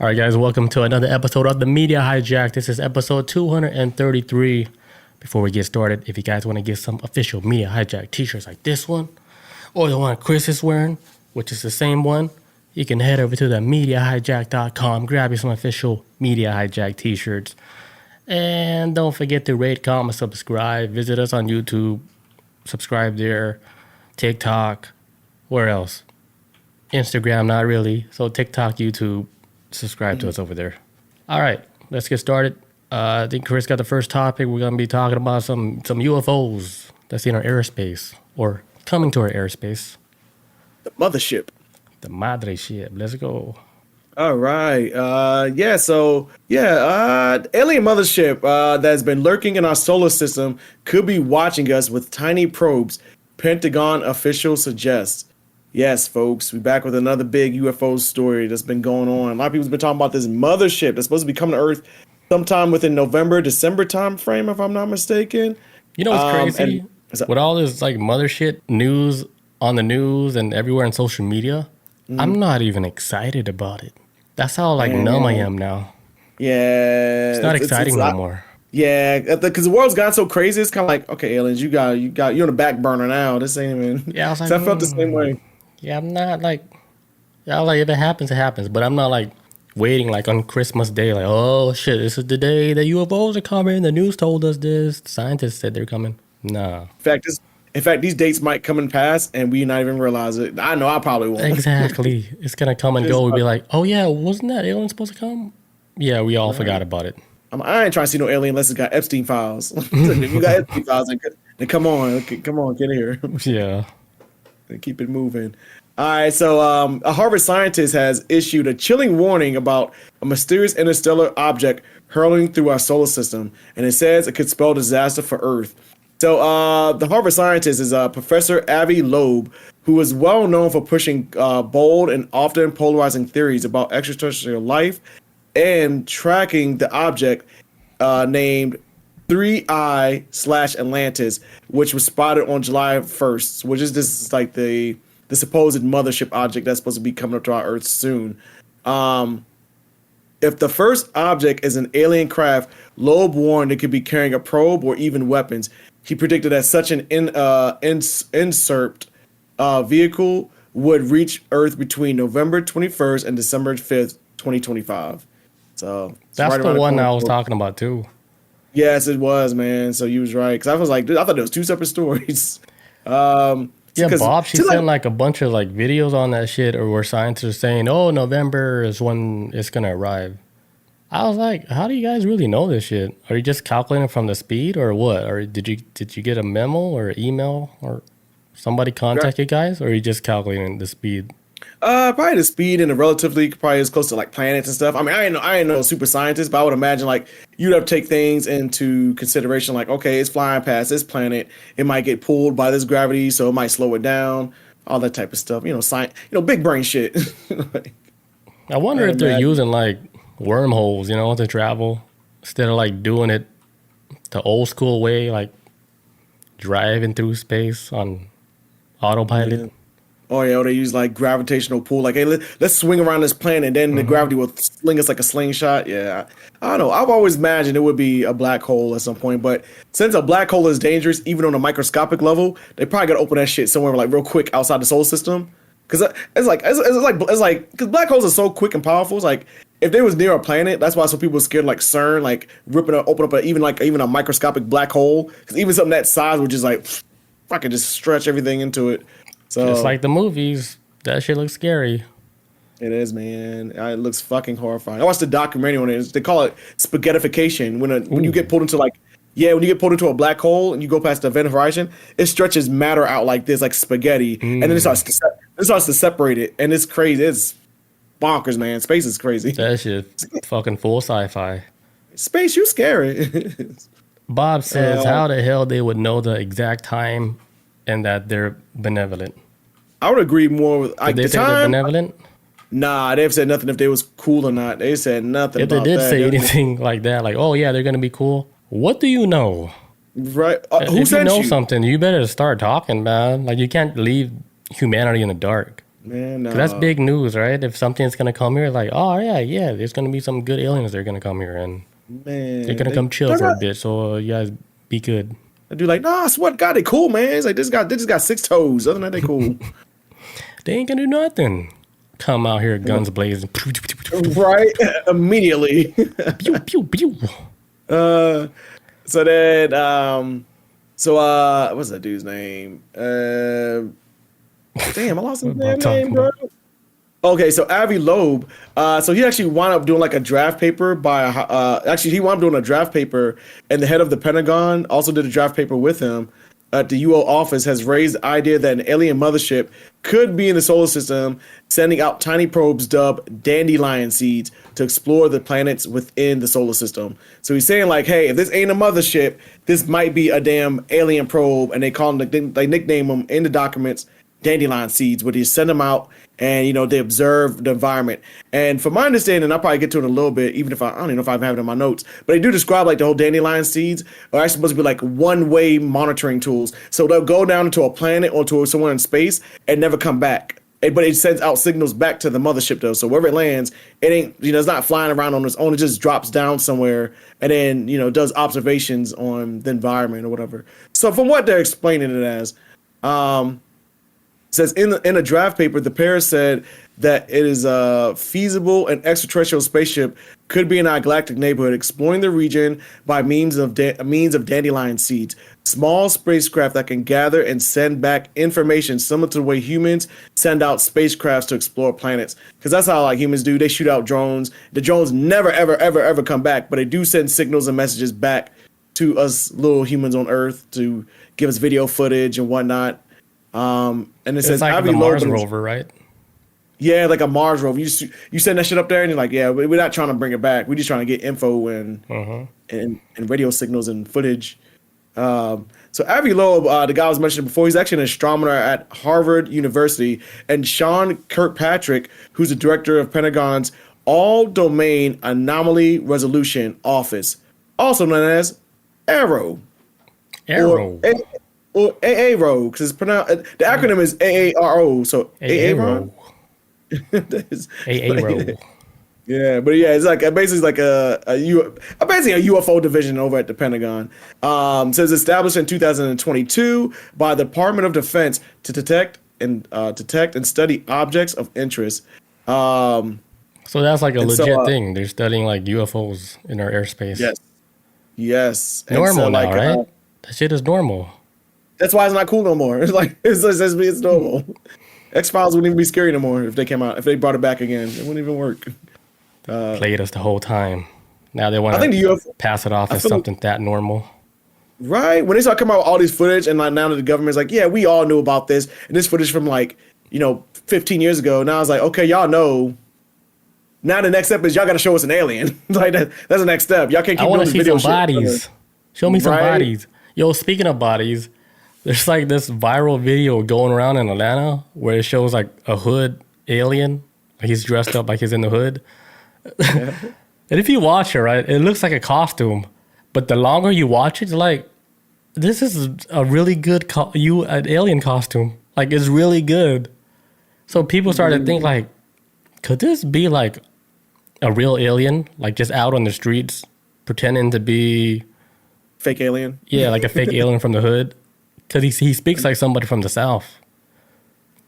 All right, guys, welcome to another episode of the Media Hijack. This is episode 233. Before we get started, if you guys want to get some official Media Hijack t-shirts like this one, or the one Chris is wearing, which is the same one, you can head over to the MediaHijack.com, grab you some official Media Hijack t-shirts. And don't forget to rate, comment, subscribe. Visit us on YouTube. Subscribe there. TikTok. Where else? Instagram, not really. So TikTok, YouTube. Subscribe to us over there. All right, let's get started. I think Chris got the first topic. We're going to be talking about some UFOs that's in our airspace or coming to our airspace. The mothership. The Mothership. Let's go. All right. Alien mothership that's been lurking in our solar system could be watching us with tiny probes, Pentagon official suggests. Yes, folks, we're back with another big UFO story that's been going on. A lot of people's been talking about this mothership that's supposed to be coming to Earth sometime within November, December time frame, if I'm not mistaken. You know what's crazy? With all this like mothership news on the news and everywhere on social media, I'm not even excited about it. That's how numb I am now. Yeah, it's not exciting no more. Yeah, because the world's gotten so crazy. It's kind of like, okay, aliens, you're on the back burner now. This ain't even. Yeah, I was like, so I felt the same way. Yeah, I'm not like, if it happens, it happens. But I'm not like waiting like on Christmas Day, like, oh shit, this is the day the UFOs are coming. The news told us this. The scientists said they're coming. Nah. In fact, these dates might come and pass, and we not even realize it. I know I probably won't. Exactly. It's gonna come and go. We'll be like, oh yeah, wasn't that alien supposed to come? Yeah, we all forgot about it. I ain't trying to see no alien unless it's got Epstein files. If you got Epstein files, then come on, get here. Yeah. Keep it moving. All right, so a Harvard scientist has issued a chilling warning about a mysterious interstellar object hurtling through our solar system, and it says it could spell disaster for Earth. So the Harvard scientist is Professor Avi Loeb, who is well known for pushing bold and often polarizing theories about extraterrestrial life and tracking the object named 3I/Atlantis, which was spotted on July 1st, which is the supposed mothership object that's supposed to be coming up to our Earth soon. If the first object is an alien craft, Loeb warned it could be carrying a probe or even weapons. He predicted that such an insert vehicle would reach Earth between November 21st and December 5th, 2025. So that's right the one I was talking about too. Yes, it was, man. So you was right. Because I was like, dude, I thought there was two separate stories. Yeah, Bob, she sent like a bunch of like videos on that shit, or where scientists are saying, "Oh, November is when it's gonna arrive." I was like, "How do you guys really know this shit? Are you just calculating from the speed, or what? Or did you get a memo or email or somebody contact you guys, or are you just calculating the speed?" Probably the speed and the relatively probably as close to like planets and stuff. I mean, I ain't no super scientist, but I would imagine like you'd have to take things into consideration. Like, okay, it's flying past this planet. It might get pulled by this gravity, so it might slow it down. All that type of stuff. Science. Big brain shit. I wonder if they're using like wormholes, to travel instead of like doing it the old school way, like driving through space on autopilot. Yeah. Oh, yeah, they use like gravitational pull. Like, hey, let's swing around this planet, and then the gravity will sling us like a slingshot. Yeah, I don't know. I've always imagined it would be a black hole at some point, but since a black hole is dangerous, even on a microscopic level, they probably got to open that shit somewhere like real quick outside the solar system. Because because black holes are so quick and powerful. It's like if they was near a planet, that's why some people are scared like CERN, like open up even a microscopic black hole. Because even something that size would just like fucking just stretch everything into it. So, just like the movies, that shit looks scary. It is, man. It looks fucking horrifying. I watched the documentary on it. They call it spaghettification. When you get pulled into when you get pulled into a black hole and you go past the event horizon, it stretches matter out like this, like spaghetti, and then it starts to separate it, and it's crazy. It's bonkers, man. Space is crazy. That shit, fucking full sci-fi. Space, you scary. Bob says, how the hell they would know the exact time and that they're benevolent? I would agree more with Did they say they're benevolent? Nah, they've said nothing if they was cool or not. They said nothing. If they did say anything like that, like, oh yeah, they're gonna be cool. What do you know? Right? If you know something, you better start talking, man. Like, you can't leave humanity in the dark. Man, 'Cause that's big news, right? If something's gonna come here, like, oh yeah, there's gonna be some good aliens that are gonna come here, and they're man, gonna come chill they're for a not. bit. So you guys be good. They do like, nah, I swear to God, they cool, man. It's like they just got 6 toes. Other than that, they cool. They ain't gonna do nothing. Come out here, guns blazing. Right? Immediately. Pew, pew, pew. So then, what's that dude's name? Damn, I lost his What I'm damn talking name, bro. about. Okay, so Avi Loeb, so he actually wound up doing like a draft paper he wound up doing a draft paper, and the head of the Pentagon also did a draft paper with him. The UO office has raised the idea that an alien mothership could be in the solar system, sending out tiny probes dubbed dandelion seeds to explore the planets within the solar system. So he's saying like, hey, if this ain't a mothership, this might be a damn alien probe, and they nickname them in the documents dandelion seeds, where they send them out and they observe the environment. And from my understanding, I'll probably get to it in a little bit, even if I don't even know if I have it in my notes, but they do describe like the whole dandelion seeds are actually supposed to be like one-way monitoring tools. So they'll go down into a planet or to somewhere in space and never come back. But it sends out signals back to the mothership though. So wherever it lands, it ain't, it's not flying around on its own. It just drops down somewhere and then, does observations on the environment or whatever. So from what they're explaining it as, says in a draft paper, the pair said that it is feasible an extraterrestrial spaceship could be in our galactic neighborhood, exploring the region by means of dandelion seeds, small spacecraft that can gather and send back information similar to the way humans send out spacecrafts to explore planets. Because that's how like humans do. They shoot out drones. The drones never, ever, ever, ever come back, but they do send signals and messages back to us little humans on Earth to give us video footage and whatnot. And it It's says like the Mars rover, right? Yeah, like a Mars rover. You send that shit up there, and you're like, yeah, we're not trying to bring it back. We're just trying to get info and radio signals and footage. So Avi Loeb, the guy I was mentioning before, he's actually an astronomer at Harvard University, and Sean Kirkpatrick, who's the director of Pentagon's All Domain Anomaly Resolution Office, also known as AARO. Arrow. Or AARO, because it's pronounced. The acronym is AARO. So AARO. AARO. Yeah, but yeah, it's like basically like basically a UFO division over at the Pentagon. Says established in 2022 by the Department of Defense to detect and study objects of interest. So that's like a legit so, thing. They're studying like UFOs in our airspace. Yes. And Normal so, now, like, right? That shit is normal. That's why it's not cool no more. It's like it's normal. X-Files wouldn't even be scary no more if they came out. If they brought it back again, it wouldn't even work. Played us the whole time. Now they want I think the to UFO pass it off as something that normal. Right? When they start coming out with all these footage, and like now that the government's like, yeah, we all knew about this, and this footage from like 15 years ago. Now it's like, okay, y'all know. Now the next step is y'all got to show us an alien. Like that's the next step. Y'all can't keep I want to doing see this some video shit. bodies. Show me some Right? bodies. Yo, speaking of bodies, there's like this viral video going around in Atlanta where it shows like a hood alien. He's dressed up like he's in the hood. Yeah. And if you watch it, right, it looks like a costume. But the longer you watch it, it's like, this is a really good an alien costume. Like, it's really good. So people started to think like, could this be like a real alien? Like just out on the streets pretending to be... Fake alien. Yeah, like a fake alien from the hood. Because he speaks like somebody from the South.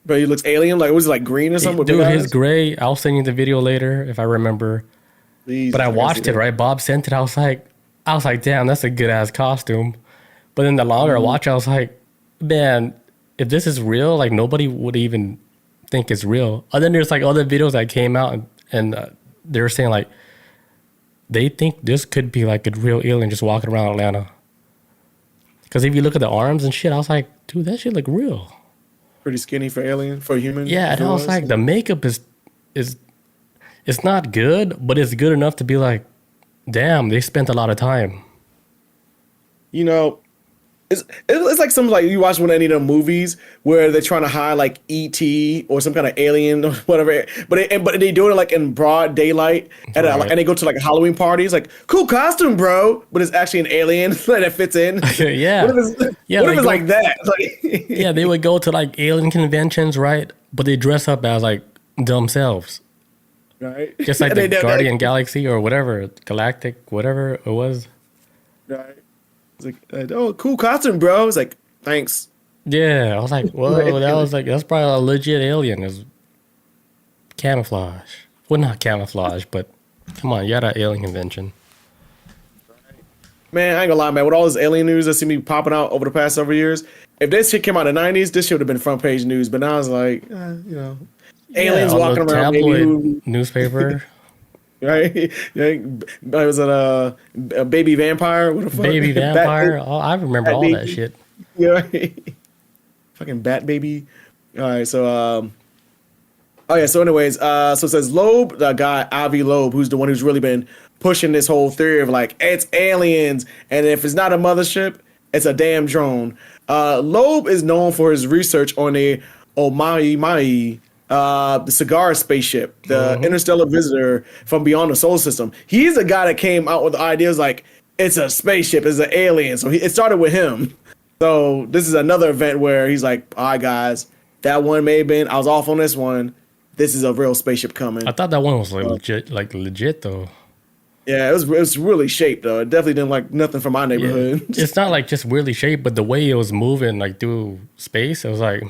But he looks alien. Like, was it like green or something? Dude, his gray. I'll send you the video later if I remember. Please, But I watched it, right? Bob sent it. I was like, damn, that's a good ass costume. But then the longer I watch, I was like, man, if this is real, like nobody would even think it's real. And then there's like other videos that came out and they were saying like, they think this could be like a real alien just walking around Atlanta. Because if you look at the arms and shit, I was like, dude, that shit look real. Pretty skinny for alien, for human. Yeah, and I was like, the makeup is it's not good, but it's good enough to be like, damn, they spent a lot of time. It's like some like you watch one of any of the movies where they're trying to hide like ET or some kind of alien or whatever, but they do it like in broad daylight Right. and they go to like a Halloween party. It's like cool costume, bro, but it's actually an alien that fits in. Yeah. What if it's, Yeah, what if they it's go- like that? Like, Yeah, they would go to like alien conventions, right? But they dress up as like themselves. right? Just like And the they- Guardian Galaxy or whatever, Galactic, whatever it was. right? It's like, oh, cool costume, bro. It's like, thanks. Yeah, I was like, whoa, that's probably a legit alien. Is camouflage. Well, not camouflage, but come on, you had an alien convention. Man, I ain't gonna lie, man. With all this alien news that seem to be popping out over the past several years, if this shit came out in the 90s, this should have been front page news. But now it's like, aliens on walking the around, tabloid newspaper, right? Was it a baby vampire? What the fuck? baby vampire. Oh, I remember Bat all that baby. shit. Yeah, right? Fucking bat baby. All right, so oh yeah. So anyways, so it says Loeb, the guy Avi Loeb, who's the one who's really been pushing this whole theory of like it's aliens, and if it's not a mothership, it's a damn drone. Loeb is known for his research on the Omaimai, the cigar spaceship, the interstellar visitor from beyond the solar system. He's the guy that came out with the ideas like it's a spaceship, it's an alien. So it started with him. So this is another event where he's like, all right, guys, that one may have been, I was off on this one. This is a real spaceship coming. I thought that one was like legit though. Yeah, it was really shaped though. It definitely didn't like nothing from my neighborhood. It's not like just weirdly shaped, but the way it was moving like through space, it was like,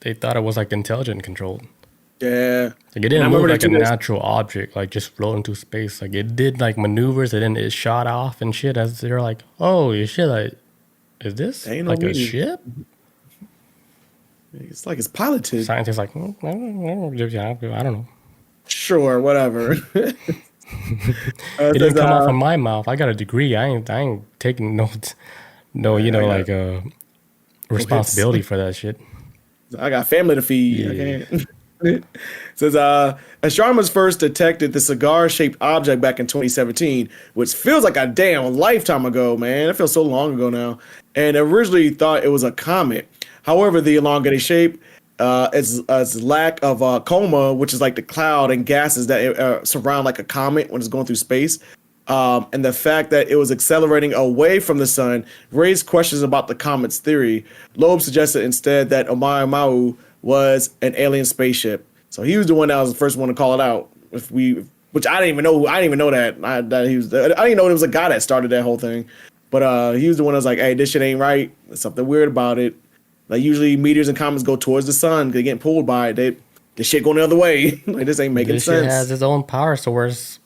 they thought it was like intelligent controlled. Yeah. Like it didn't move like a natural object, like just floating through space. Like it did like maneuvers and then it shot off and shit as they're like, oh shit, like is this Ain't no like a way. ship? It's like it's piloted. Scientists like, I don't know. Sure, whatever. It didn't come out from my mouth. I got a degree. I ain't taking responsibility for that shit. I got family to feed. Yeah. I can't. Says astronomers first detected the cigar-shaped object back in 2017, which feels like a damn lifetime ago, man. It feels so long ago now. And originally thought it was a comet. However, the elongated shape, its lack of coma, which is like the cloud and gases that surround like a comet when it's going through space, and the fact that it was accelerating away from the sun raised questions about the comet's theory. Loeb suggested instead that Oumuamua was an alien spaceship. So he was the one that was the first one to call it out. Which I didn't even know. I didn't even know that. I didn't know it was a guy that started that whole thing. But he was the one that was like, "Hey, this shit ain't right. There's something weird about it." Like usually meteors and comets go towards the sun. They get pulled by it. The shit going the other way. Like this ain't making This sense. shit has its own power source,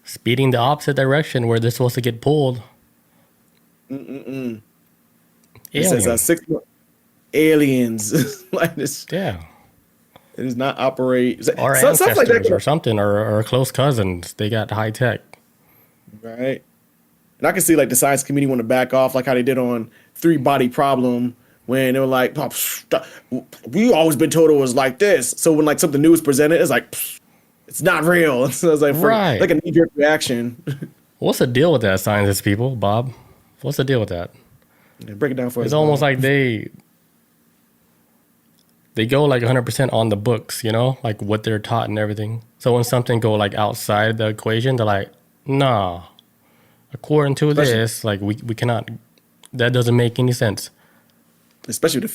speeding the opposite direction where they're supposed to get pulled. It Alien. says 6 aliens. Like this. Yeah. It does not operate. Or Stuff ancestors like that. or something, or close cousins. They got high tech. Right. And I can see like the science community want to back off, like how they did on Three Body Problem when they were like, oh, we always been told it was like this. So when like something new is presented, it's like, it's not real. So it's like, Right. like a knee-jerk reaction. What's the deal with that, scientists people, Bob? What's the deal with that? Yeah, break it down for us. It's almost like they go like 100% on the books, like what they're taught and everything. So when something go like outside the equation, they're like, nah, according to this, like we cannot, that doesn't make any sense. especially with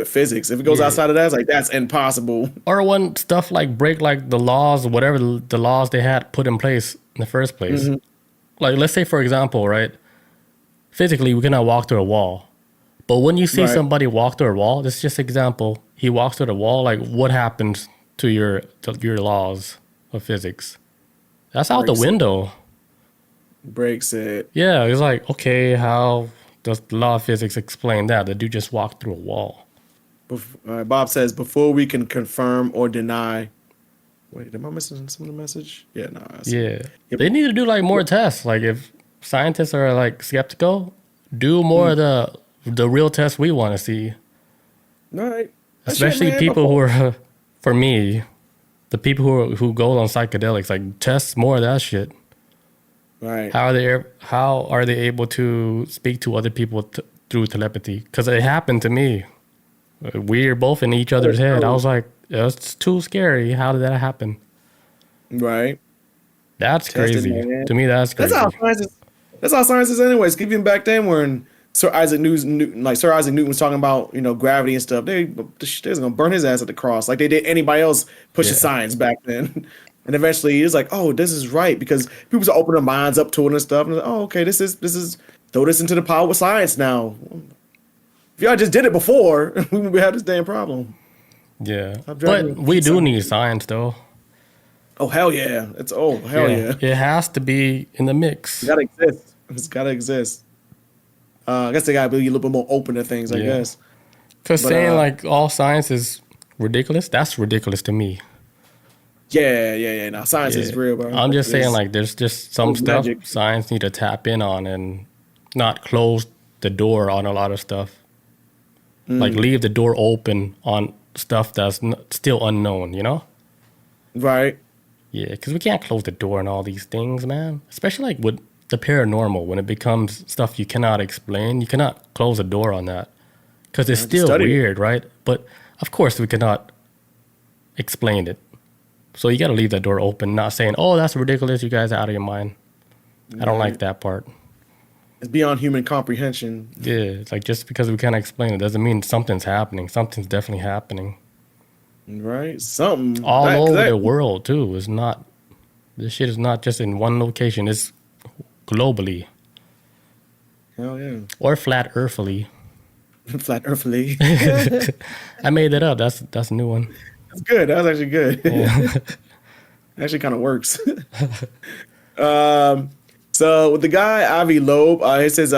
physics. If it goes outside of that, it's like that's impossible. Or when stuff like break like the laws, whatever the laws they had put in place in the first place. Like let's say for example, right? Physically, we cannot walk through a wall. But when you see somebody walk through a wall, this is just example. He walks through the wall. Like, what happens to your laws of physics? That's out the window. Breaks it. Yeah, it's like, okay, how does the law of physics explain that? That you just walk through a wall. Bob says before we can confirm or deny. Wait, am I missing some of the message? Yeah, no. Yeah, they need to do like more tests. Like, if scientists are like skeptical, do more of the real tests we want to see. All right. Especially people who are, for me, the people who go on psychedelics, like test more of that shit. Right. How are they able to speak to other people through telepathy? Because it happened to me. We were both in each other's head. I was like, it's too scary. How did that happen? Right. That's Tested crazy. man. To me, that's That's how crazy. science is. That's how science is, anyways. Even back then, when Sir Isaac Newton was talking about gravity and stuff, they was gonna burn his ass at the cross like they did anybody else pushing Yeah. science back then. And eventually, he was like, "Oh, this is right," because people start opening their minds up to it and stuff. And like, oh, okay, this is throw this into the power of science now. If y'all just did it before, we wouldn't have this damn problem. Yeah. I'm But driving we do science. need science, though. Oh hell yeah! Hell yeah! It has to be in the mix. It's gotta exist. It's gotta exist. I guess they gotta be a little bit more open to things. I Yeah. guess. Because But, saying like all science is ridiculous, that's ridiculous to me. Yeah. Now science is Yeah. real, bro. I'm just saying It's- like there's just some it's stuff magic. science need to tap in on and not close the door on a lot of stuff. Like leave the door open on stuff that's still unknown, you know? right. Yeah, because we can't close the door on all these things, man. Especially like with the paranormal, when it becomes stuff you cannot explain, you cannot close the door on that because it's still study it. weird, right? But of course, we cannot explain it. So you got to leave that door open, not saying, "Oh, that's ridiculous. You guys are out of your mind." I don't like that part. It's beyond human comprehension. Yeah, it's like just because we can't explain it doesn't mean something's happening. Something's definitely happening Right. Something all that- 'cause over that- the world too. It's not. This shit is not just in one location. It's globally. Hell yeah. Or flat earthly. Flat earthly. I made that up. That's a new one. That's good. That was actually good. Actually kind of works. So with the guy Avi Loeb, he says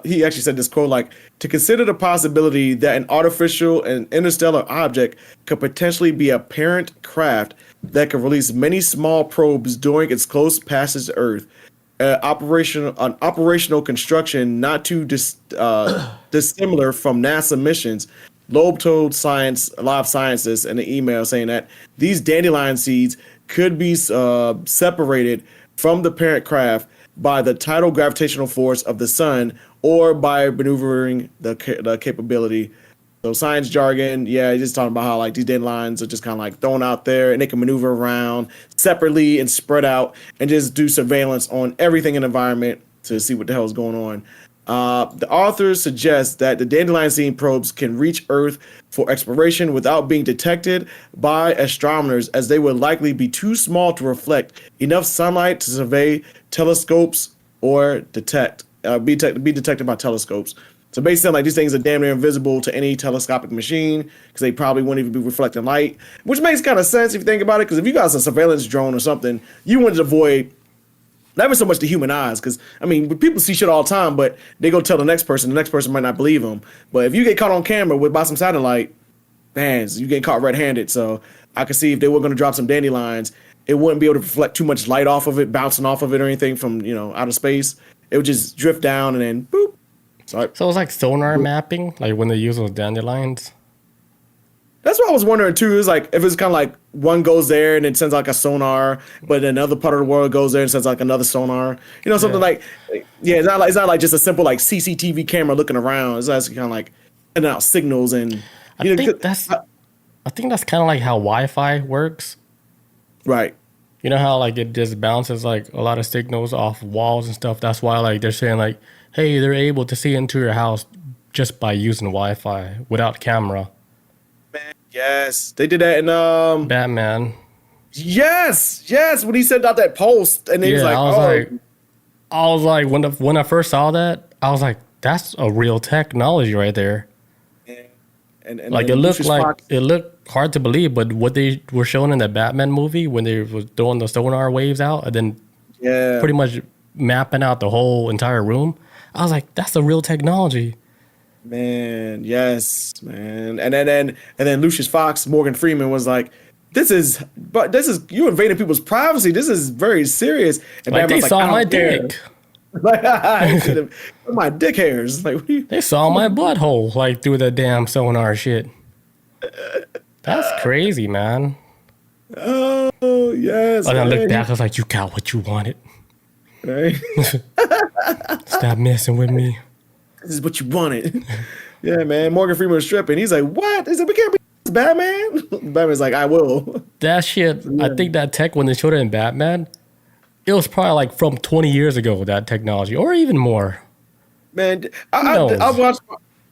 he actually said this quote like, to consider the possibility that an artificial and interstellar object could potentially be a parent craft that could release many small probes during its close passage to Earth. Operational construction not too dissimilar from NASA missions. Loeb told Live Sciences in an email saying that these dandelion seeds could be separated from the parent craft by the tidal gravitational force of the sun or by maneuvering the capability. So science jargon, yeah, he's just talking about how like these dandelions are just kind of like thrown out there and they can maneuver around separately and spread out and just do surveillance on everything in the environment to see what the hell is going on. The authors suggest that the dandelion seed probes can reach Earth for exploration without being detected by astronomers, as they would likely be too small to reflect enough sunlight to survey telescopes or be detected by telescopes. So basically, like these things are damn near invisible to any telescopic machine because they probably wouldn't even be reflecting light, which makes kind of sense if you think about it. Because if you got a surveillance drone or something, you want to avoid not even so much the human eyes, because I mean, people see shit all the time, but they go tell the next person might not believe them. But if you get caught on camera by some satellite, man, you get caught red-handed. So I could see if they were going to drop some dandelions, it wouldn't be able to reflect too much light off of it, bouncing off of it or anything from outer space. It would just drift down and then boop. Sorry. So it's like sonar mapping, like when they use those dandelions. That's what I was wondering too. Is like if it's kind of like one goes there and it sends like a sonar, but another part of the world goes there and sends like another sonar. Something like it's not like just a simple like CCTV camera looking around. It's actually kind of like sending out signals and I think that's kind of like how Wi-Fi works. right. You know how like it just bounces like a lot of signals off walls and stuff. That's why like they're saying like, hey, they're able to see into your house just by using Wi-Fi without camera. Yes, they did that in Batman. Yes, when he sent out that post and he was like, I was like, when I first saw that, I was like, that's a real technology right there. and Like it looked hard to believe, but what they were showing in the Batman movie when they was throwing the sonar waves out and then pretty much mapping out the whole entire room, I was like, that's a real technology. Man, yes, man. And then Lucius Fox, Morgan Freeman was like, this is you invading people's privacy. This is very serious. And Like they Batman's saw I my don't care. dick. Like my dick hairs. Like what do you, They saw my butthole like through the damn sonar shit. That's crazy, man. oh yes. And I man. looked back, I was like, you got what you wanted. Right? Stop messing with me. This is what you wanted. Yeah, man. Morgan Freeman was stripping. He's like, what? He said, we can't be Batman. Batman's like, I will. That shit, I think that tech, when they showed it in Batman, it was probably like from 20 years ago, that technology, or even more. Man, knows?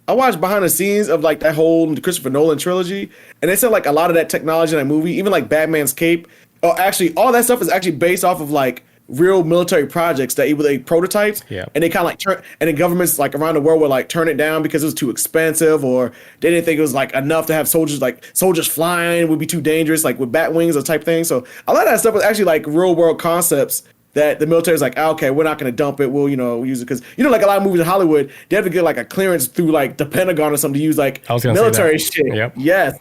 I watched behind the scenes of like that whole Christopher Nolan trilogy, and they said like a lot of that technology in that movie, even like Batman's cape, actually all that stuff is actually based off of like real military projects that either they prototypes, Yeah. and they kind of like turn, and the governments like around the world would like turn it down because it was too expensive, or they didn't think it was like enough to have soldiers flying would be too dangerous, like with bat wings or type thing. So a lot of that stuff was actually like real world concepts that the military is like, okay, we're not going to dump it. We'll, use it. Because, like a lot of movies in Hollywood, they have to get like a clearance through like the Pentagon or something to use like military shit. Yep. Yes.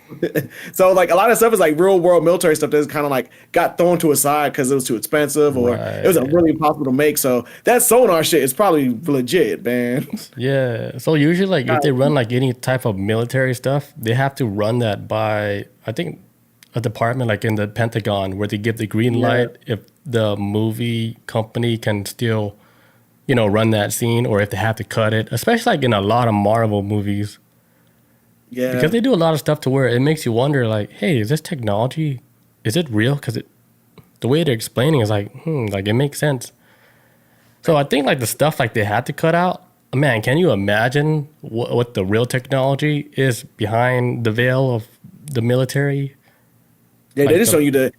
So like a lot of stuff is like real world military stuff that's kind of like got thrown to a side because it was too expensive or it was really impossible to make. So that sonar shit is probably legit, man. Yeah. So usually like if they run like any type of military stuff, they have to run that by, I think, a department like in the Pentagon where they give the green light if the movie company can still, run that scene, or if they have to cut it, especially like in a lot of Marvel movies. Yeah. Because they do a lot of stuff to where it makes you wonder like, hey, is this technology, is it real? Because the way they're explaining is like, like it makes sense. So I think like the stuff like they had to cut out, man, can you imagine what the real technology is behind the veil of the military? Yeah, like they just show you the.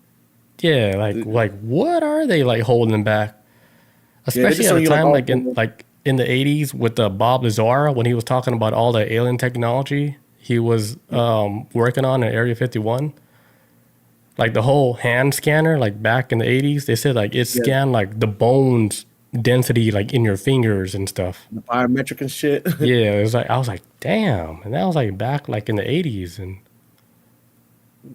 Yeah, like what are they like holding back? Especially at a time like in the 80s with the Bob Lazar when he was talking about all the alien technology he was working on in Area 51. Like the whole hand scanner, like back in the 80s, they said like it scanned like the bones density like in your fingers and stuff. The biometric and shit. Yeah, it was like I was like, damn, and that was like back like in the 80s and.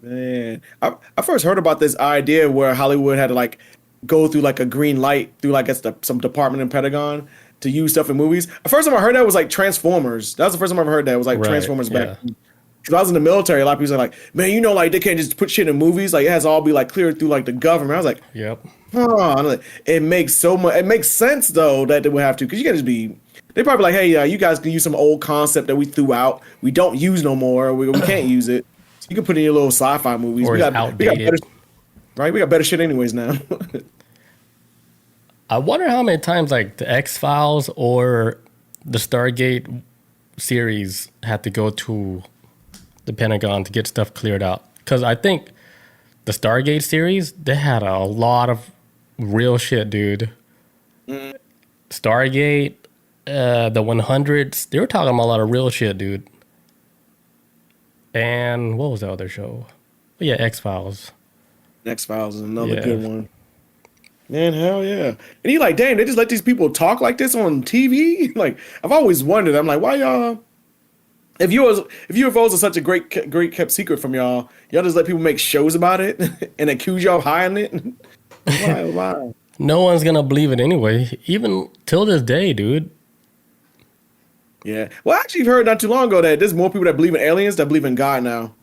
Man, I first heard about this idea where Hollywood had to like go through like a green light through like some department in Pentagon to use stuff in movies. The first time I heard that was like Transformers. That was the first time I ever heard that. It was like Transformers back. Because I was in the military, a lot of people are like, man, like they can't just put shit in movies. Like it has to all be like cleared through like the government. I was like, yep. It makes so much. It makes sense though that they would have to, because you can't just be. They probably like, hey, you guys can use some old concept that we threw out. We don't use no more. We can't use it. You can put in your little sci-fi movies. Or we got outdated. We got better shit anyways now. I wonder how many times like the X-Files or the Stargate series had to go to the Pentagon to get stuff cleared out. Because I think the Stargate series, they had a lot of real shit, dude. Stargate, the 100s, they were talking about a lot of real shit, dude. And what was the other show? Yeah, X-Files. X-Files is another good one. Man, hell yeah. And you're like, damn, they just let these people talk like this on TV? Like, I've always wondered. I'm like, why y'all... If UFOs are such a great kept secret from y'all just let people make shows about it and accuse y'all of hiding it? Why? No one's going to believe it anyway, even till this day, dude. Yeah. Well, I actually heard not too long ago that there's more people that believe in aliens that believe in God now.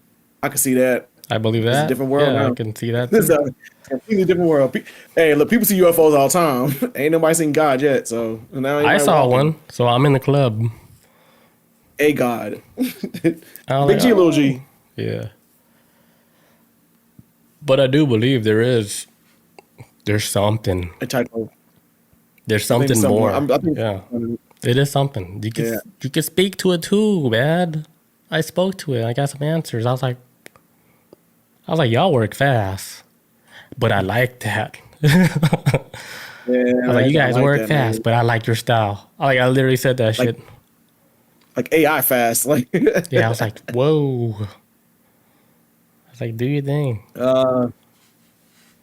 I can see that. I believe that. It's a different world now. I can see that. It's a completely different world. Hey, look, people see UFOs all the time. Ain't nobody seen God yet, so now I saw one, so I'm in the club. A God. Big like, G, little G. Yeah. But I do believe there's something. A type of. There's something more. Yeah. It is something. You can speak to it too, man. I spoke to it. I got some answers. I was like, y'all work fast, but I like that. I was like, you guys work fast, but I like your style. I literally said that shit. Like AI fast, like. Yeah, I was like, whoa. I was like, do your thing.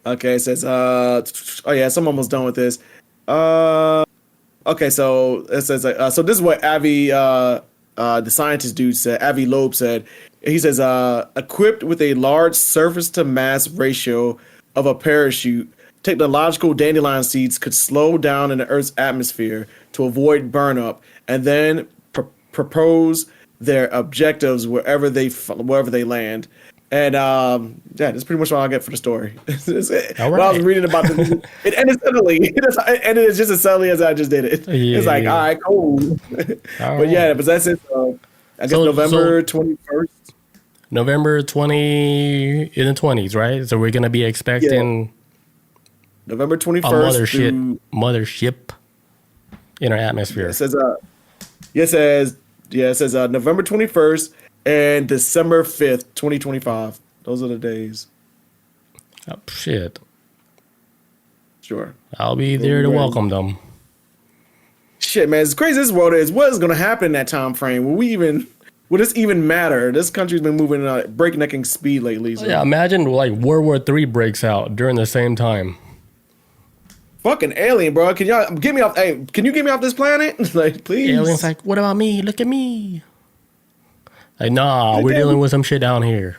Okay, it says, oh yeah, so I'm almost done with this. Okay, so it says, so this is what Avi, the scientist dude said, Avi Loeb said. He says, equipped with a large surface to mass ratio of a parachute, technological dandelion seeds could slow down in the Earth's atmosphere to avoid burnup, and then propose their objectives wherever they land. And yeah, that's pretty much all I get for the story. All When I was right. reading about the movie, it ended suddenly. It ended just as suddenly as I just did it. It's like, all Yeah. right, cool. All But yeah, right. but that's it. I guess So November 21st. November 20 in the 20s, right? So we're gonna be Yeah, expecting November a 21st through. mothership in our Yeah, it atmosphere. says it says November 21st and December 5th, 2025. Those are the days. Oh, shit. Sure. I'll be We'll there be to ready. welcome them. Shit, man, as crazy as this world is, what is going to happen in that time frame? Will this even matter? This country's been moving at breaknecking speed lately. Yeah, So imagine like World War III breaks out during the same time. fucking alien, bro. Can y'all get me off? Hey, can you get me off this planet? Like, Aliens please. like, what about me? Look at me. Like, nah, we're Damn. dealing with some shit down here.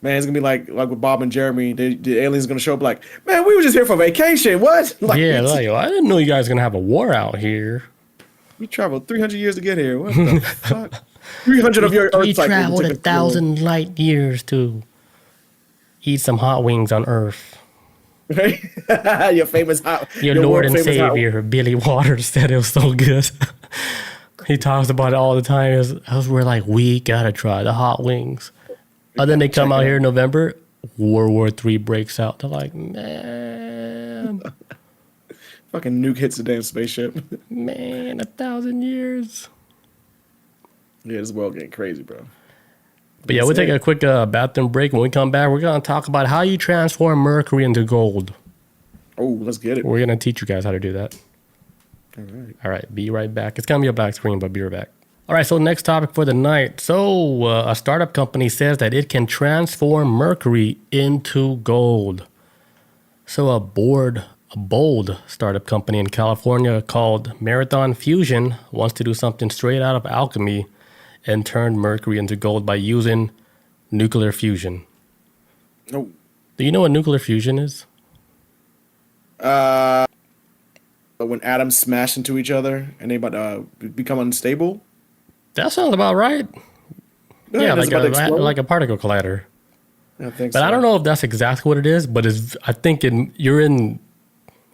Man, it's gonna be like with Bob and Jeremy. The aliens gonna show up like, man, we were just here for vacation. What? Like, Yeah, like, I didn't know you guys were gonna have a war out here. we traveled 300 years to get here. What the fuck? 300 of your We Earth cycle. traveled took a us to- thousand light years to eat some hot wings on Earth. Right? Your famous hot. Your Lord world and famous hot- Savior, Billy Waters, said it was so good. He talks about it all the time. We're like, we gotta try the hot wings. And then they come out here in November, World War III breaks out. They're like, man, Fucking nuke hits the damn spaceship. man, 1,000 years. Yeah, this world getting crazy, bro. But yeah, we'll take a quick bathroom break. When we come back, we're going to talk about how you transform mercury into gold. Oh, let's get it. We're going to teach you guys how to do that. All right. All right, be right back. It's going to be a black screen, but be right back. All right, so next topic for the night. So a startup company says that it can transform mercury into gold. So a bold startup company in California called Marathon Fusion wants to do something straight out of alchemy and turn mercury into gold by using nuclear fusion. No. Do you know what nuclear fusion is? But when atoms smash into each other and they about to become unstable. That sounds about right. Yeah, it's about to explode. like a particle collider. I think But so. I don't know if that's exactly what it is. But I think you're in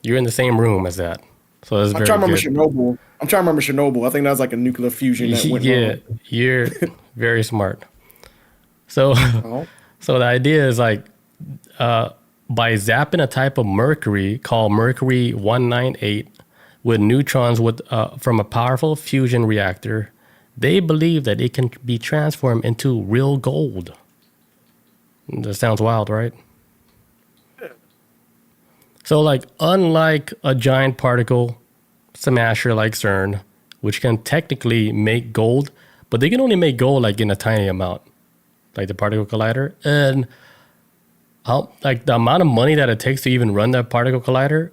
the same room as that. So it's I'm very trying to remember good. Chernobyl. I think that was like a nuclear fusion that went Yeah, wrong. you're very smart. So, Oh. so the idea is like by zapping a type of mercury called mercury 198 with neutrons from a powerful fusion reactor, they believe that it can be transformed into real gold. That sounds wild, right? So, like, unlike a giant particle smasher like CERN, which can technically make gold, but they can only make gold like in a tiny amount, like the particle collider. And like the amount of money that it takes to even run that particle collider,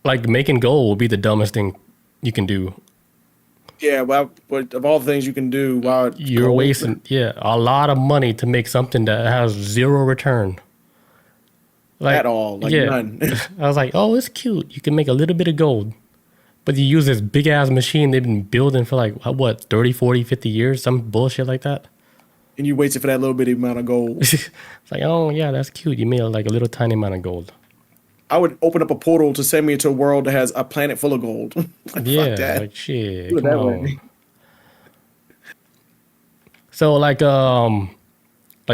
like making gold will be the dumbest thing you can do. Yeah, well, but of all the things you can do, wow, it's You're gold. wasting, a lot of money to make something that has zero return. Like, At all, like none. I was like, oh, it's cute. You can make a little bit of gold. But you use this big ass machine they've been building for like, what, 30, 40, 50 years? Some bullshit like that. And you wasted for that little bitty amount of gold. It's like, oh, yeah, that's cute. You made like a little tiny amount of gold. I would open up a portal to send me into a world that has a planet full of gold. Like, Yeah, fuck that. like shit. Do it Come that on. way. So like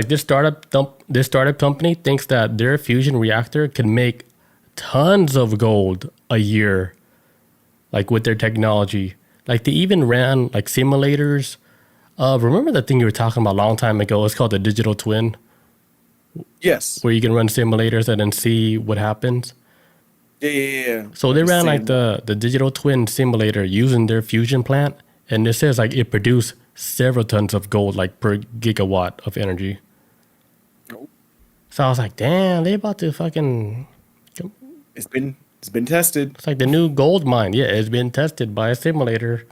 this startup company thinks that their fusion reactor can make tons of gold a year, like with their technology. Like they even ran like simulators. Remember that thing you were talking about a long time ago? It's called the digital twin, Yes. where you can run simulators and then see what happens. Yeah. So they ran Same. like the digital twin simulator using their fusion plant, and it says like it produced several tons of gold like per gigawatt of energy. Oh. So I was like, damn, they about to fucking. It's been tested. It's like the new gold mine. Yeah, it's been tested by a simulator.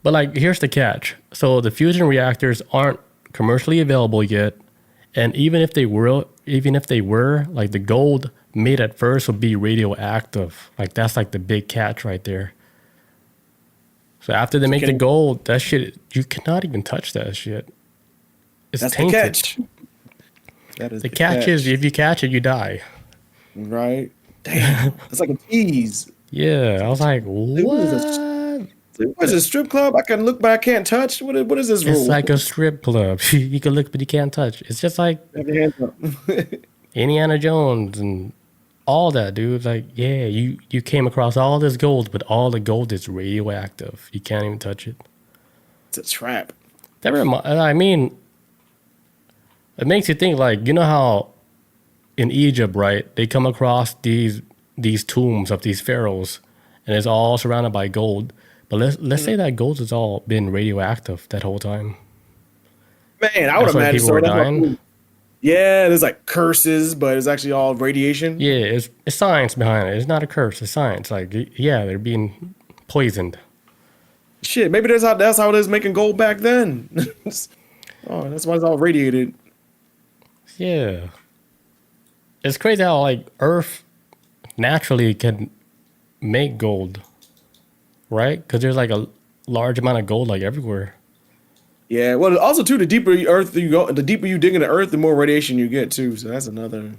But like, here's the catch. So the fusion reactors aren't commercially available yet, and even if they were, like the gold made at first would be radioactive. Like that's like the big catch right there. So after they make the gold, that shit, you cannot even touch that shit. It's That's tainted. the catch. That is The catch is if you catch it, you die. right. Damn, it's like a tease. Yeah, I was like, Like, what? what is a strip club? I can look, but I can't touch. What is this It's rule? like a strip club. You can look, but you can't touch. It's just like Have your hands up. Indiana Jones and all that, dude. Like, yeah, you came across all this gold, but all the gold is radioactive. You can't even touch it. It's a trap. I mean, it makes you think. Like, you know how in Egypt, right? They come across these tombs of these pharaohs, and it's all surrounded by gold. But let's say that gold has all been radioactive that whole time. Man, I would That's why imagine people so. were That's dying. yeah, there's like curses, but it's actually all radiation. Yeah, it's science behind it. It's not a curse. It's science. Like, yeah, they're being poisoned. Shit, maybe that's how it is making gold back then. Oh, that's why it's all radiated. Yeah, it's crazy how like Earth naturally can make gold, right? Because there's like a large amount of gold like everywhere. Yeah, well, also too, the deeper Earth you go, the deeper you dig into Earth, the more radiation you get too. So that's another.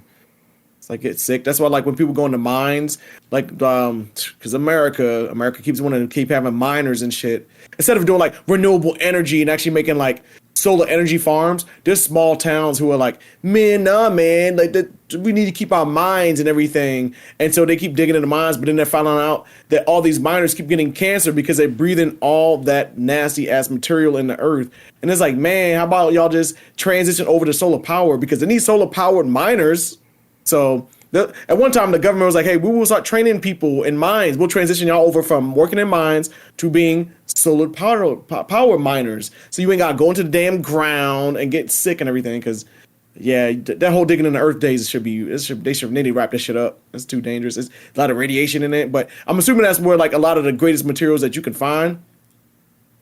It's like get sick. That's why like when people go into mines, like because America keeps wanting to keep having miners and shit instead of doing like renewable energy and actually making like solar energy farms. There's small towns who are like, man, nah, man, like that. We need to keep our mines and everything, and so they keep digging into mines. But then they're finding out that all these miners keep getting cancer because they breathe in all that nasty ass material in the earth. And it's like, man, how about y'all just transition over to solar power because they need solar powered miners. So at one time, the government was like, hey, we will start training people in mines. We'll transition y'all over from working in mines to being solar power miners. So you ain't got to go into the damn ground and get sick and everything. Because, yeah, that whole digging in the earth days, they should need to wrap this shit up. It's too dangerous. There's a lot of radiation in it. But I'm assuming that's where, like, a lot of the greatest materials that you can find.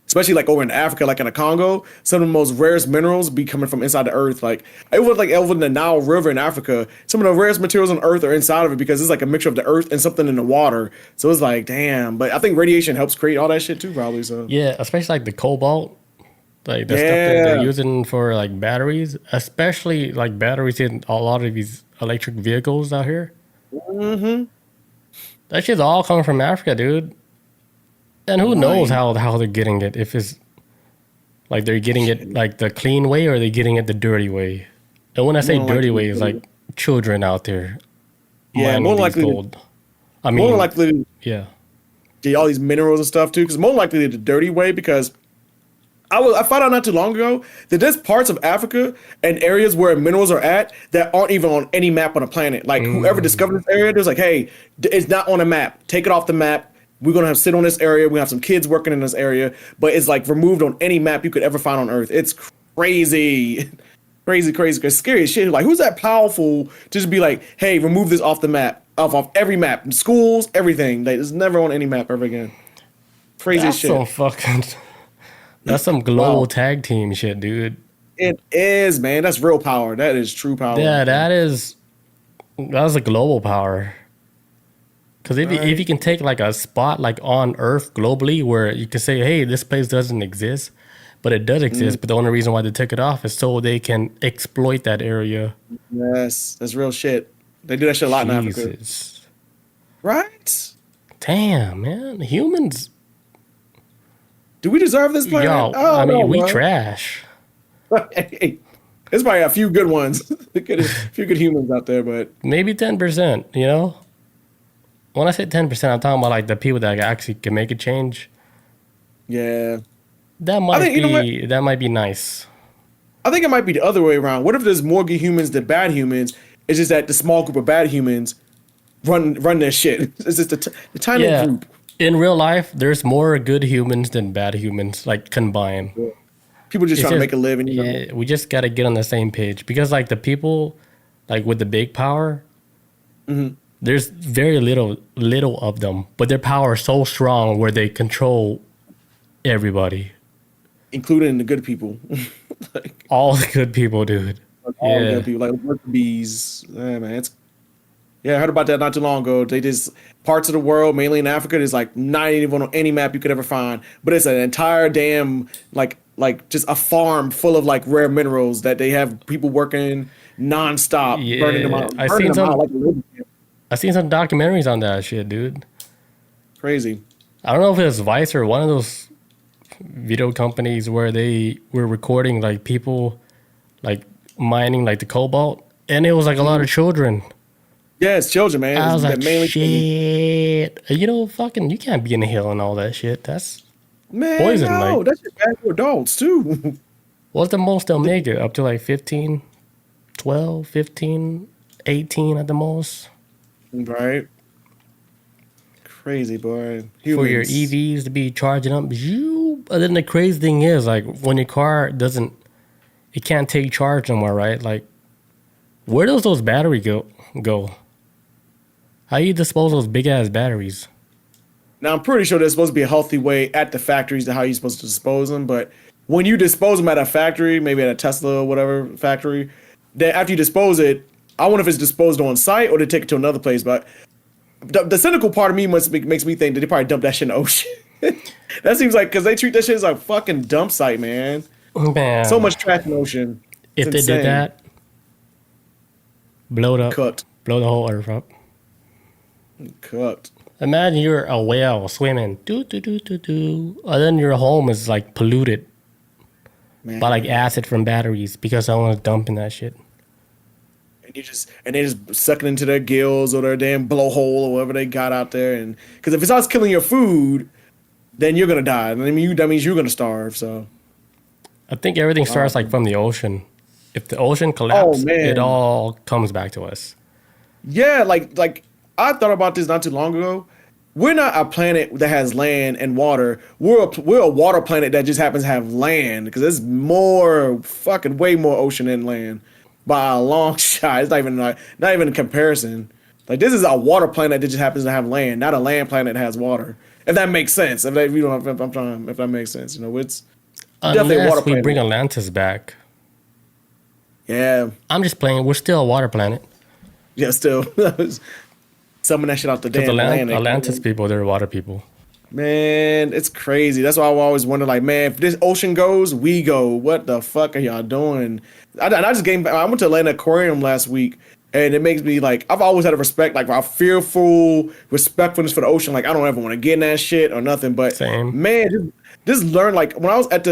Especially like over in Africa, like in the Congo, some of the most rarest minerals be coming from inside the earth. Like over in the Nile River in Africa, some of the rarest materials on earth are inside of it because it's like a mixture of the earth and something in the water. So it's like, damn. But I think radiation helps create all that shit too, probably. So Yeah, especially like the cobalt, like the stuff that they're using for like batteries, especially like batteries in a lot of these electric vehicles out here. Mm-hmm. That shit's all coming from Africa, dude. And who knows how they're getting it? If it's like they're getting it like the clean way or they're getting it the dirty way. And when I say dirty way, it's like children out there mining these gold. I mean, more likely, yeah, get all these minerals and stuff too. Because more likely the dirty way. Because I found out not too long ago that there's parts of Africa and areas where minerals are at that aren't even on any map on the planet. Like whoever discovered this area, there's like, hey, it's not on a map. Take it off the map. We're going to have sit on this area. We have some kids working in this area, but it's like removed on any map you could ever find on Earth. It's crazy. Crazy. It's scary as shit. Like, who's that powerful to just be like, hey, remove this off the map, off every map, schools, everything. Like, it's never on any map ever again. Crazy that's shit. That's some global tag team shit, dude. It is, man. That's real power. That is true power. Yeah, that's a global power. Because if you can take like a spot like on Earth globally where you can say, hey, this place doesn't exist, but it does exist. But the only reason why they took it off is so they can exploit that area. Yes, that's real shit. They do that shit a lot in Africa. Right? Damn, man. Humans. Do we deserve this planet? Yo, I mean, we trash. Hey, there's probably a few good ones. A few good humans out there, but maybe 10%, you know? When I say 10%, I'm talking about like the people that actually can make a change. Yeah. That might be nice. I think it might be the other way around. What if there's more good humans than bad humans? It's just that the small group of bad humans run their shit. It's just the tiny group. In real life, there's more good humans than bad humans, like combined. Yeah. People just trying to make a living. Yeah, we just got to get on the same page because like the people like with the big power, there's very little of them, but their power is so strong where they control everybody, including the good people. Like, all the good people, dude. Like all the good people, like worker bees. Yeah, man, Yeah, I heard about that not too long ago. They just parts of the world, mainly in Africa, is like not even on any map you could ever find. But it's an entire damn like just a farm full of like rare minerals that they have people working nonstop, Yeah, burning them out like a labor camp. I seen some documentaries on that shit, dude. Crazy. I don't know if it's Vice or one of those video companies where they were recording like people like mining like the cobalt, and it was like a lot of children. Yeah, it's children, man. I was It's like, mainly shit. You know, fucking, you can't be in the hill and all that shit. That's man, poison. no, Like, that's just bad for adults too. what's the most they'll make it? Up to like 15, 12, 15, 18 at the most. Right. Crazy, boy. For your Humans. EVs to be charging up. But then the crazy thing is, like, when your car doesn't, it can't take charge no more, right? Like, where does those batteries go? How you dispose of those big ass batteries? Now, I'm pretty sure there's supposed to be a healthy way at the factories to how you're supposed to dispose them. But when you dispose them at a factory, maybe at a Tesla or whatever factory, then after you dispose it, I wonder if it's disposed on site or they take it to another place. But the cynical part of me makes me think that they probably dump that shit in the ocean. That seems like, because they treat that shit as a fucking dump site, man. Man, So much trash in the ocean. if It's they did insane. that, blow it up, Cooked. blow the whole earth up. Cooked. Imagine you're a whale swimming, and then your home is like polluted Man. by like acid from batteries because someone's dumping that shit. And they just suck it into their gills or their damn blowhole or whatever they got out there. And because if it starts killing your food, then you're gonna die. And I mean, that means you're gonna starve. So I think everything starts like from the ocean. If the ocean collapses, man. it all comes back to us. yeah, like I thought about this not too long ago. We're not a planet that has land and water. We're a water planet that just happens to have land because there's way more ocean than land by a long shot. It's not even a comparison. Like this is a water planet that just happens to have land, not a land planet that has water. If that makes sense. If that makes sense, it's definitely a water Unless we planet. bring Atlantis back. Yeah, I'm just playing. We're still a water planet. yeah. Still, summon that shit out the Because damn land. Atlantis people, they're water people. Man, it's crazy. That's why I always wonder, like, man, if this ocean goes, we go. What the fuck are y'all doing? I went to Atlanta Aquarium last week, and it makes me like, I've always had a respect, like, a fearful respectfulness for the ocean. Like, I don't ever want to get in that shit or nothing. But Same. man, just learn. Like, when I was at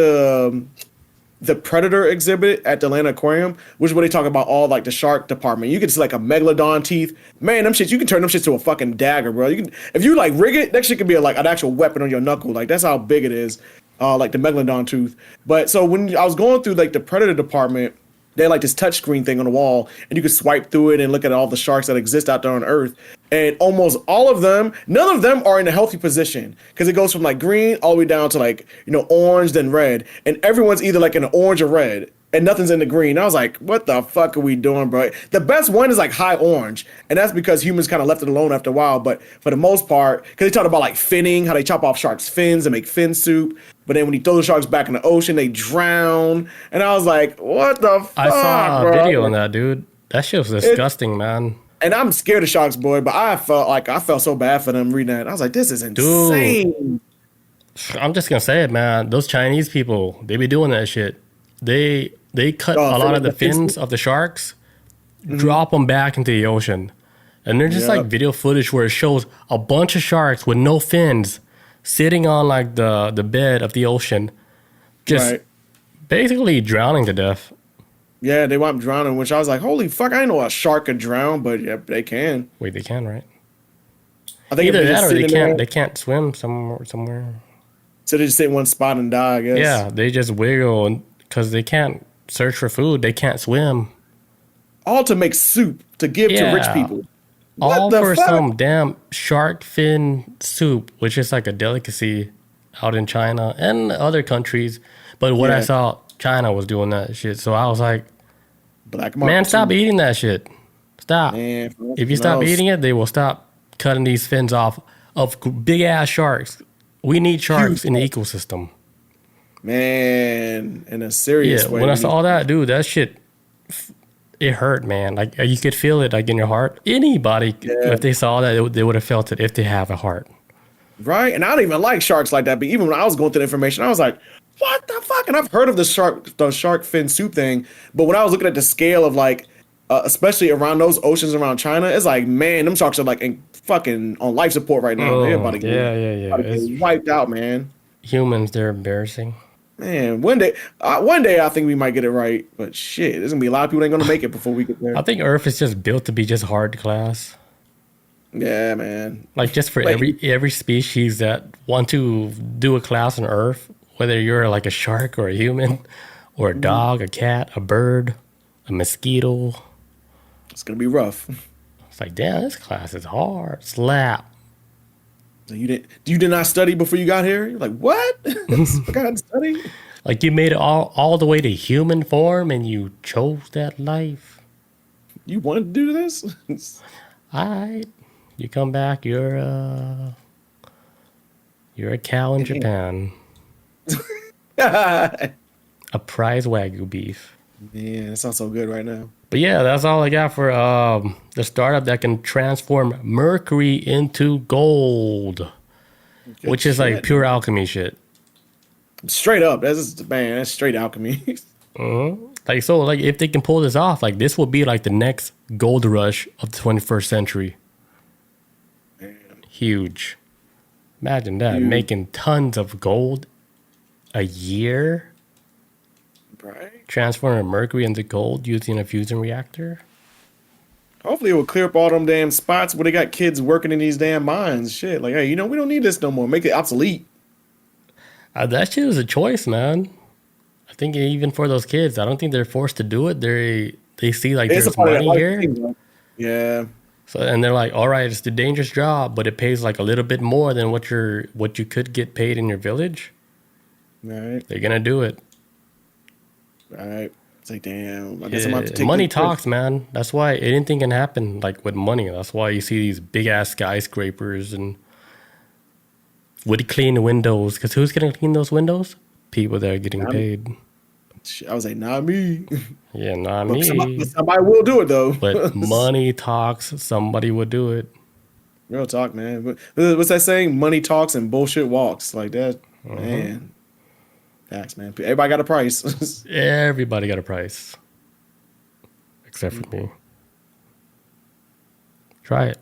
the Predator exhibit at the Atlanta Aquarium, which is where they talk about all like the shark department. You can see like a megalodon teeth. Man, them shits, you can turn them shits to a fucking dagger, bro. If you like rig it, that shit could be like an actual weapon on your knuckle. Like that's how big it is. Like the megalodon tooth. But so when I was going through like the Predator department, they had like this touch screen thing on the wall, and you could swipe through it and look at all the sharks that exist out there on Earth. And almost all of them, none of them are in a healthy position because it goes from like green all the way down to like, orange, then red. And everyone's either like in an orange or red, and nothing's in the green. I was like, what the fuck are we doing, bro? The best one is like high orange, and that's because humans kind of left it alone after a while. But for the most part, because they talk about like finning, how they chop off sharks' fins and make fin soup. But then when you throw the sharks back in the ocean, they drown. And I was like, what the fuck, I saw a bro? video on that, dude. That shit was disgusting, man. And I'm scared of sharks, boy, but I felt so bad for them reading that. I was like, this is insane. I'm just gonna say it, man. Those Chinese people, they be doing that shit. They cut a lot of the fins of the sharks, drop them back into the ocean. And there's just like video footage where it shows a bunch of sharks with no fins sitting on like the bed of the ocean, just basically drowning to death. Yeah, they wound up drowning, which I was like, holy fuck, I didn't know a shark could drown, but yeah, they can. Wait, they can, right? I think Either if that or they sit in can't. there- They can't swim somewhere. So they just sit in one spot and die, I guess. Yeah, they just wiggle because they can't search for food. They can't swim. All to make soup to give to rich Yeah. people. All What the for fuck? some damn shark fin soup, which is like a delicacy out in China and other countries. But when I Yeah. saw China was doing that shit, so I was like, Black market. man, stop eating that shit. Stop. Man, If you stop eating it, they will stop cutting these fins off of big ass sharks. We need sharks in the ecosystem. Man, in a serious Yeah, way. when I saw that, dude, that shit, it hurt, man. Like you could feel it like in your heart. Anybody, Yeah. if they saw that, they would have felt it if they have a heart. Right? And I don't even like sharks like that. But even when I was going through the information, I was like, what the fuck? And I've heard of the shark fin soup thing. But when I was looking at the scale of like, especially around those oceans around China, it's like, man, them sharks are like fucking on life support right now. They're about to get, Yeah. about to get wiped out, man. Humans, they're embarrassing. Man, one day I think we might get it right. But shit, there's gonna be a lot of people that ain't gonna make it before we get there. I think Earth is just built to be just hard class. Yeah, man. Like just for Wait. every species that want to do a class on Earth, whether you're like a shark or a human, or a dog, a cat, a bird, a mosquito. It's gonna be rough. It's like, damn, this class is hard. Slap. So you did not study before you got here? You're like, what? I gotta study? Like you made it all the way to human form and you chose that life. You wanted to do this? Alright. You come back, you're a cow in Japan. A prize Wagyu beef. Man, that sounds so good right now. But yeah, that's all I got for the startup that can transform mercury into gold, which is like shit. pure alchemy shit. Straight up, that's straight alchemy. Like so, like if they can pull this off, like this will be like the next gold rush of the 21st century. Man, Huge. Imagine that, Huge. making tons of gold a year, right? transforming mercury into gold using a fusion reactor. Hopefully it will clear up all them damn spots where they got kids working in these damn mines. Shit, like, hey, we don't need this no more. Make it obsolete. That shit is a choice, man. I think even for those kids, I don't think they're forced to do it. They see like It's a there's part of money their here. life thing, yeah. So and they're like, all right, it's a dangerous job, but it pays like a little bit more than what you could get paid in your village. Right. They're gonna do it. Right. It's like, damn. I guess I'm about to take Money this talks, man. That's why anything can happen like with money. That's why you see these big ass skyscrapers and would clean windows. Because who's gonna clean those windows? People that are getting paid. I was like, not me. Yeah, not But me. somebody will do it though. But money talks. Somebody would do it. Real talk, man. What's that saying? Money talks and bullshit walks. Like that, man. Facts, man. Everybody got a price. Everybody got a price. Except for me. Try it.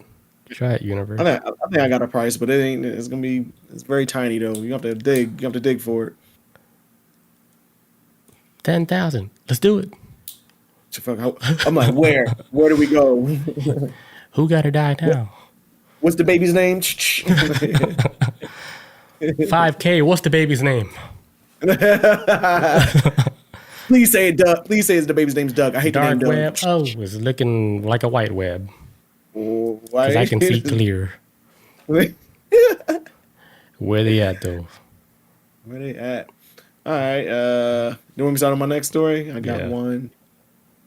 Try it, universe. I think I got a price, but it ain't. It's gonna be. It's very tiny though. You have to dig. You have to dig for it. 10,000. Let's do it. I'm like, where? Where do we go? Who got to die now? What's the baby's name? 5K. What's the baby's name? Please say it, Doug. Please say the baby's name's Doug. I hate Dark the name web. Doug. Oh, it's looking like a white web. Why? Because I can see clear. Where they at, though? Where they at? All right. You want me to start on my next story? I got Yeah. one.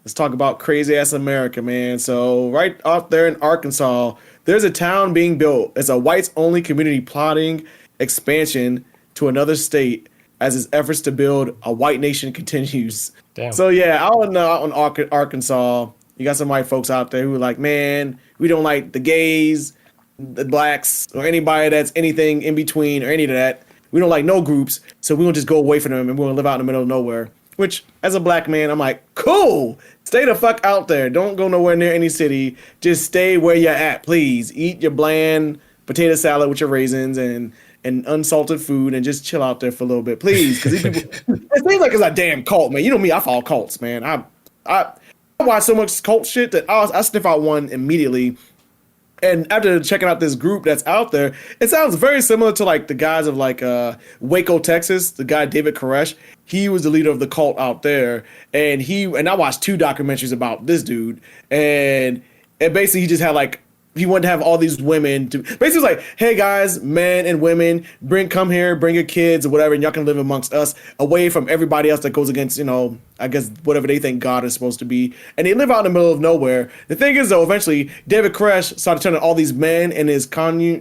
Let's talk about crazy ass America, man. So right out there in Arkansas, there's a town being built. It's a whites only community plotting expansion to another state as its efforts to build a white nation continues. Damn. So yeah, out in Arkansas, you got some white folks out there who are like, man, we don't like the gays, the blacks, or anybody that's anything in between or any of that. We don't like no groups, so we gonna just go away from them and we're gonna live out in the middle of nowhere. Which, as a black man, I'm like, cool. Stay the fuck out there. Don't go nowhere near any city. Just stay where you're at, please. Eat your bland potato salad with your raisins and unsalted food and just chill out there for a little bit, please. Because these people, it seems like it's a damn cult, man. You know me, I follow cults, man. I watch so much cult shit that I sniff out one immediately. And after checking out this group that's out there, it sounds very similar to like the guys of like Waco, Texas. The guy David Koresh, he was the leader of the cult out there, and I watched 2 documentaries about this dude, and basically he just had like he wanted to have all these women to basically it was like, hey guys, men and women, come here, bring your kids or whatever, and y'all can live amongst us, away from everybody else that goes against, I guess whatever they think God is supposed to be. And they live out in the middle of nowhere. The thing is though, eventually David Koresh started turning all these men in his commune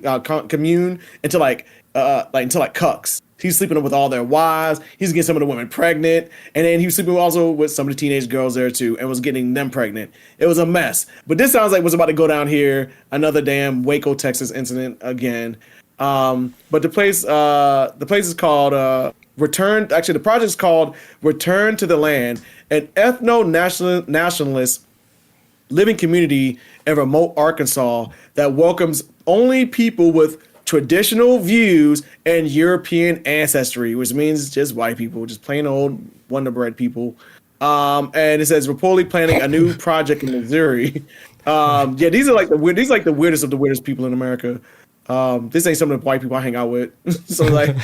into like cucks. He's sleeping with all their wives. He's getting some of the women pregnant. And then he was sleeping also with some of the teenage girls there too and was getting them pregnant. It was a mess. But this sounds like what's about to go down here. Another damn Waco, Texas incident again. But the place is called Return. Actually, the project is called Return to the Land, an ethno-nationalist living community in remote Arkansas that welcomes only people with traditional views and European ancestry, which means just white people, just plain old Wonder Bread people. And it says reportedly planning a new project in Missouri. These are like the weirdest of the weirdest people in America. This ain't some of the white people I hang out with. So like,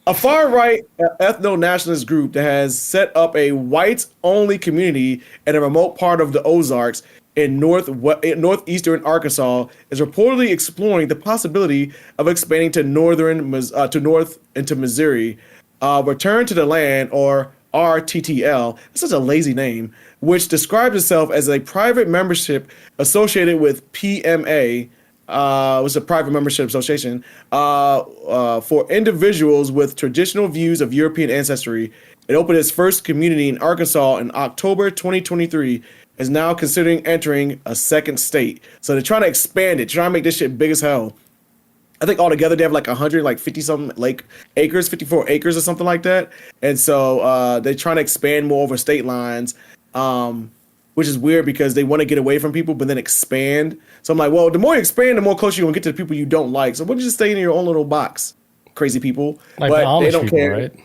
a far-right ethno-nationalist group that has set up a whites-only community in a remote part of the Ozarks in northeastern Arkansas is reportedly exploring the possibility of expanding to north into Missouri. Return to the Land, or RTTL, it's such a lazy name, which describes itself as a private membership associated with PMA. Was a private membership association for individuals with traditional views of European ancestry. It opened its first community in Arkansas in October 2023. Is now considering entering a second state. So they're trying to expand it, trying to make this shit big as hell. I think altogether they have like 150 something acres, 54 acres or something like that. And so they're trying to expand more over state lines. Which is weird because they want to get away from people, but then expand. So I'm like, well, the more you expand, the more closer you're going to get to the people you don't like. So why don't you just stay in your own little box? Crazy people. Like but the Amish they don't people, care. right?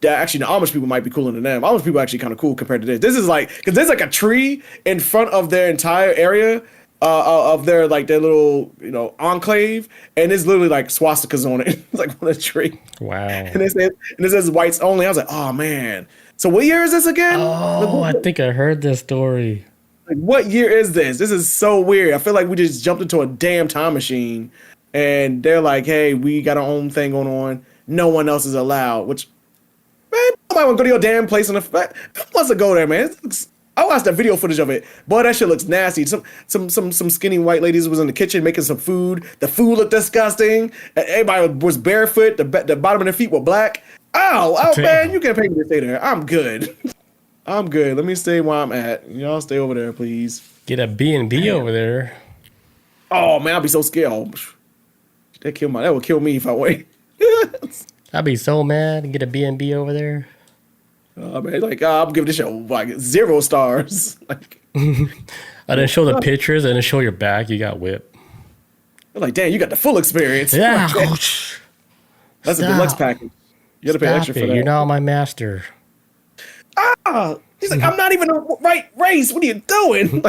Actually, the Amish people might be cooler than them. Amish people are actually kind of cool compared to this. This is like, because there's like a tree in front of their entire area of their little, enclave. And it's literally like swastikas on it. It's like on a tree. Wow. And it says whites only. I was like, oh, man. So what year is this again? Oh, I think I heard this story. Like, what year is this? This is so weird. I feel like we just jumped into a damn time machine, and they're like, "Hey, we got our own thing going on. No one else is allowed." Which, man, nobody want to go to your damn place. Who wants to go there, man? I watched that video footage of it. Boy, that shit looks nasty. Some skinny white ladies was in the kitchen making some food. The food looked disgusting. Everybody was barefoot. The bottom of their feet were black. Oh, man, you can't pay me to stay there. I'm good. I'm good. Let me stay where I'm at. Y'all stay over there, please. Get a B&B over there. Oh, man, I'll be so scared. Oh, that would kill me if I wait. I'd be so mad to get a B&B over there. Oh, man, I'm giving this show like 0 stars. Like, I didn't show the pictures. I didn't show your back. You got whipped. I'm like, damn, you got the full experience. Yeah. That's a deluxe package. You gotta pay extra for that. You're not my master. He's like, I'm not even the right race. What are you doing?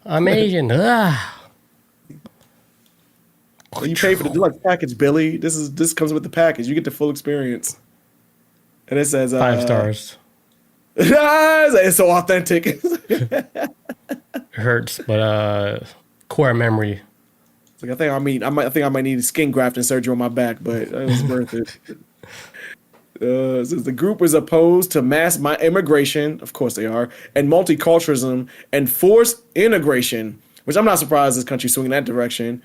I'm Asian. You pay for the deluxe package, Billy. This comes with the package. You get the full experience. And it says 5 stars. It's so authentic. It hurts, but core memory. Like, I think I might need skin grafting surgery on my back, but it was worth it. Says the group is opposed to mass immigration, of course they are, and multiculturalism and forced integration, which I'm not surprised this country's swinging that direction.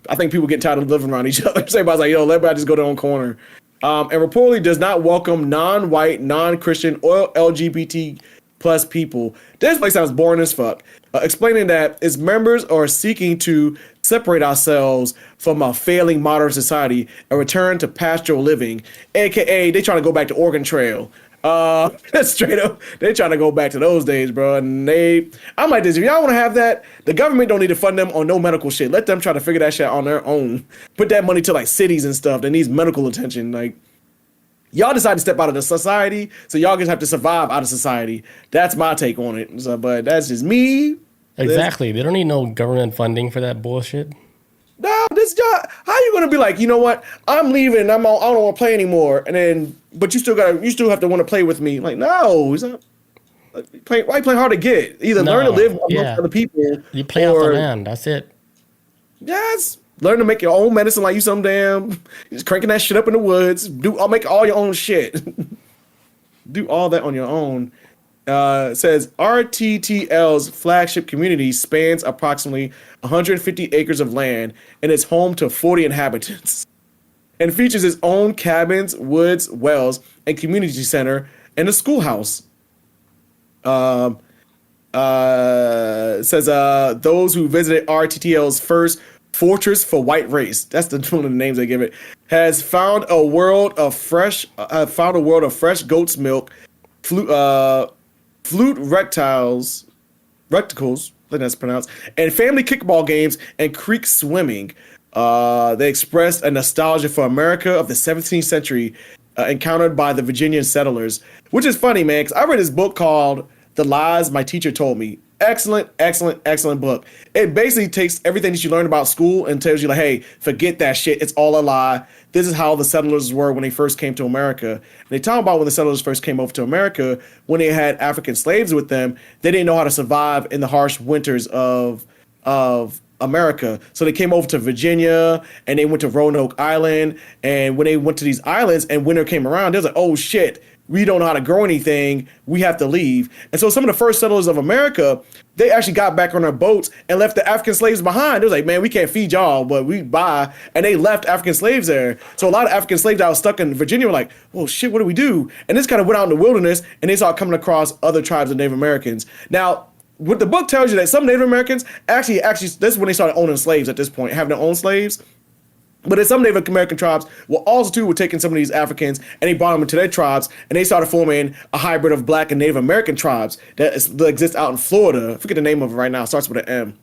I think people get tired of living around each other. So everybody's like, let everybody just go their own corner. And reportedly does not welcome non-white, non-Christian, or LGBT plus people. This place sounds boring as fuck. Explaining that its members are seeking to separate ourselves from a failing modern society and return to pastoral living, aka they trying to go back to Oregon Trail. That's straight up. They trying to go back to those days, bro. And I'm like this. If y'all want to have that, the government don't need to fund them on no medical shit. Let them try to figure that shit on their own. Put that money to like cities and stuff that needs medical attention. Like, y'all decide to step out of the society, so y'all just have to survive out of society. That's my take on it. So, but that's just me. Exactly. They don't need no government funding for that bullshit. No, this job. How you gonna be like, you know what? I'm leaving. I don't want to play anymore. And then, but you still have to want to play with me. Like, no, it's not. Why you play hard to get? Either learn to live amongst other people. You play off the land. That's it. Yes. Learn to make your own medicine like you some damn. Just cranking that shit up in the woods. I'll make all your own shit. Do all that on your own. It says RTTL's flagship community spans approximately 150 acres of land and is home to 40 inhabitants. and features its own cabins, woods, wells, and community center and a schoolhouse. Says those who visited RTTL's first fortress for white race, that's one of the names they give it, has found a world of fresh goat's milk, flute rectacles, I think that's pronounced, and family kickball games and creek swimming. They expressed a nostalgia for America of the 17th century, encountered by the Virginian settlers, which is funny, man, because I read this book called The Lies My Teacher Told Me. Excellent, excellent, excellent book. It basically takes everything that you learned about school and tells you, like, hey, forget that shit. It's all a lie. This is how the settlers were when they first came to America. And they talk about when the settlers first came over to America, when they had African slaves with them, they didn't know how to survive in the harsh winters of America. So they came over to Virginia and they went to Roanoke Island. And when they went to these islands and winter came around, they was like, oh shit, we don't know how to grow anything. We have to leave. And so some of the first settlers of America, they actually got back on their boats and left the African slaves behind. They was like, man, we can't feed y'all, but we buy. And they left African slaves there. So a lot of African slaves that was stuck in Virginia were like, oh shit, what do we do? And this kind of went out in the wilderness and they started coming across other tribes of Native Americans. Now, what the book tells you that some Native Americans actually, this is when they started owning slaves at this point, having their own slaves. But then some Native American tribes were also too were taking some of these Africans and they brought them into their tribes and they started forming a hybrid of Black and Native American tribes that exists out in Florida. I forget the name of it right now. It starts with an M.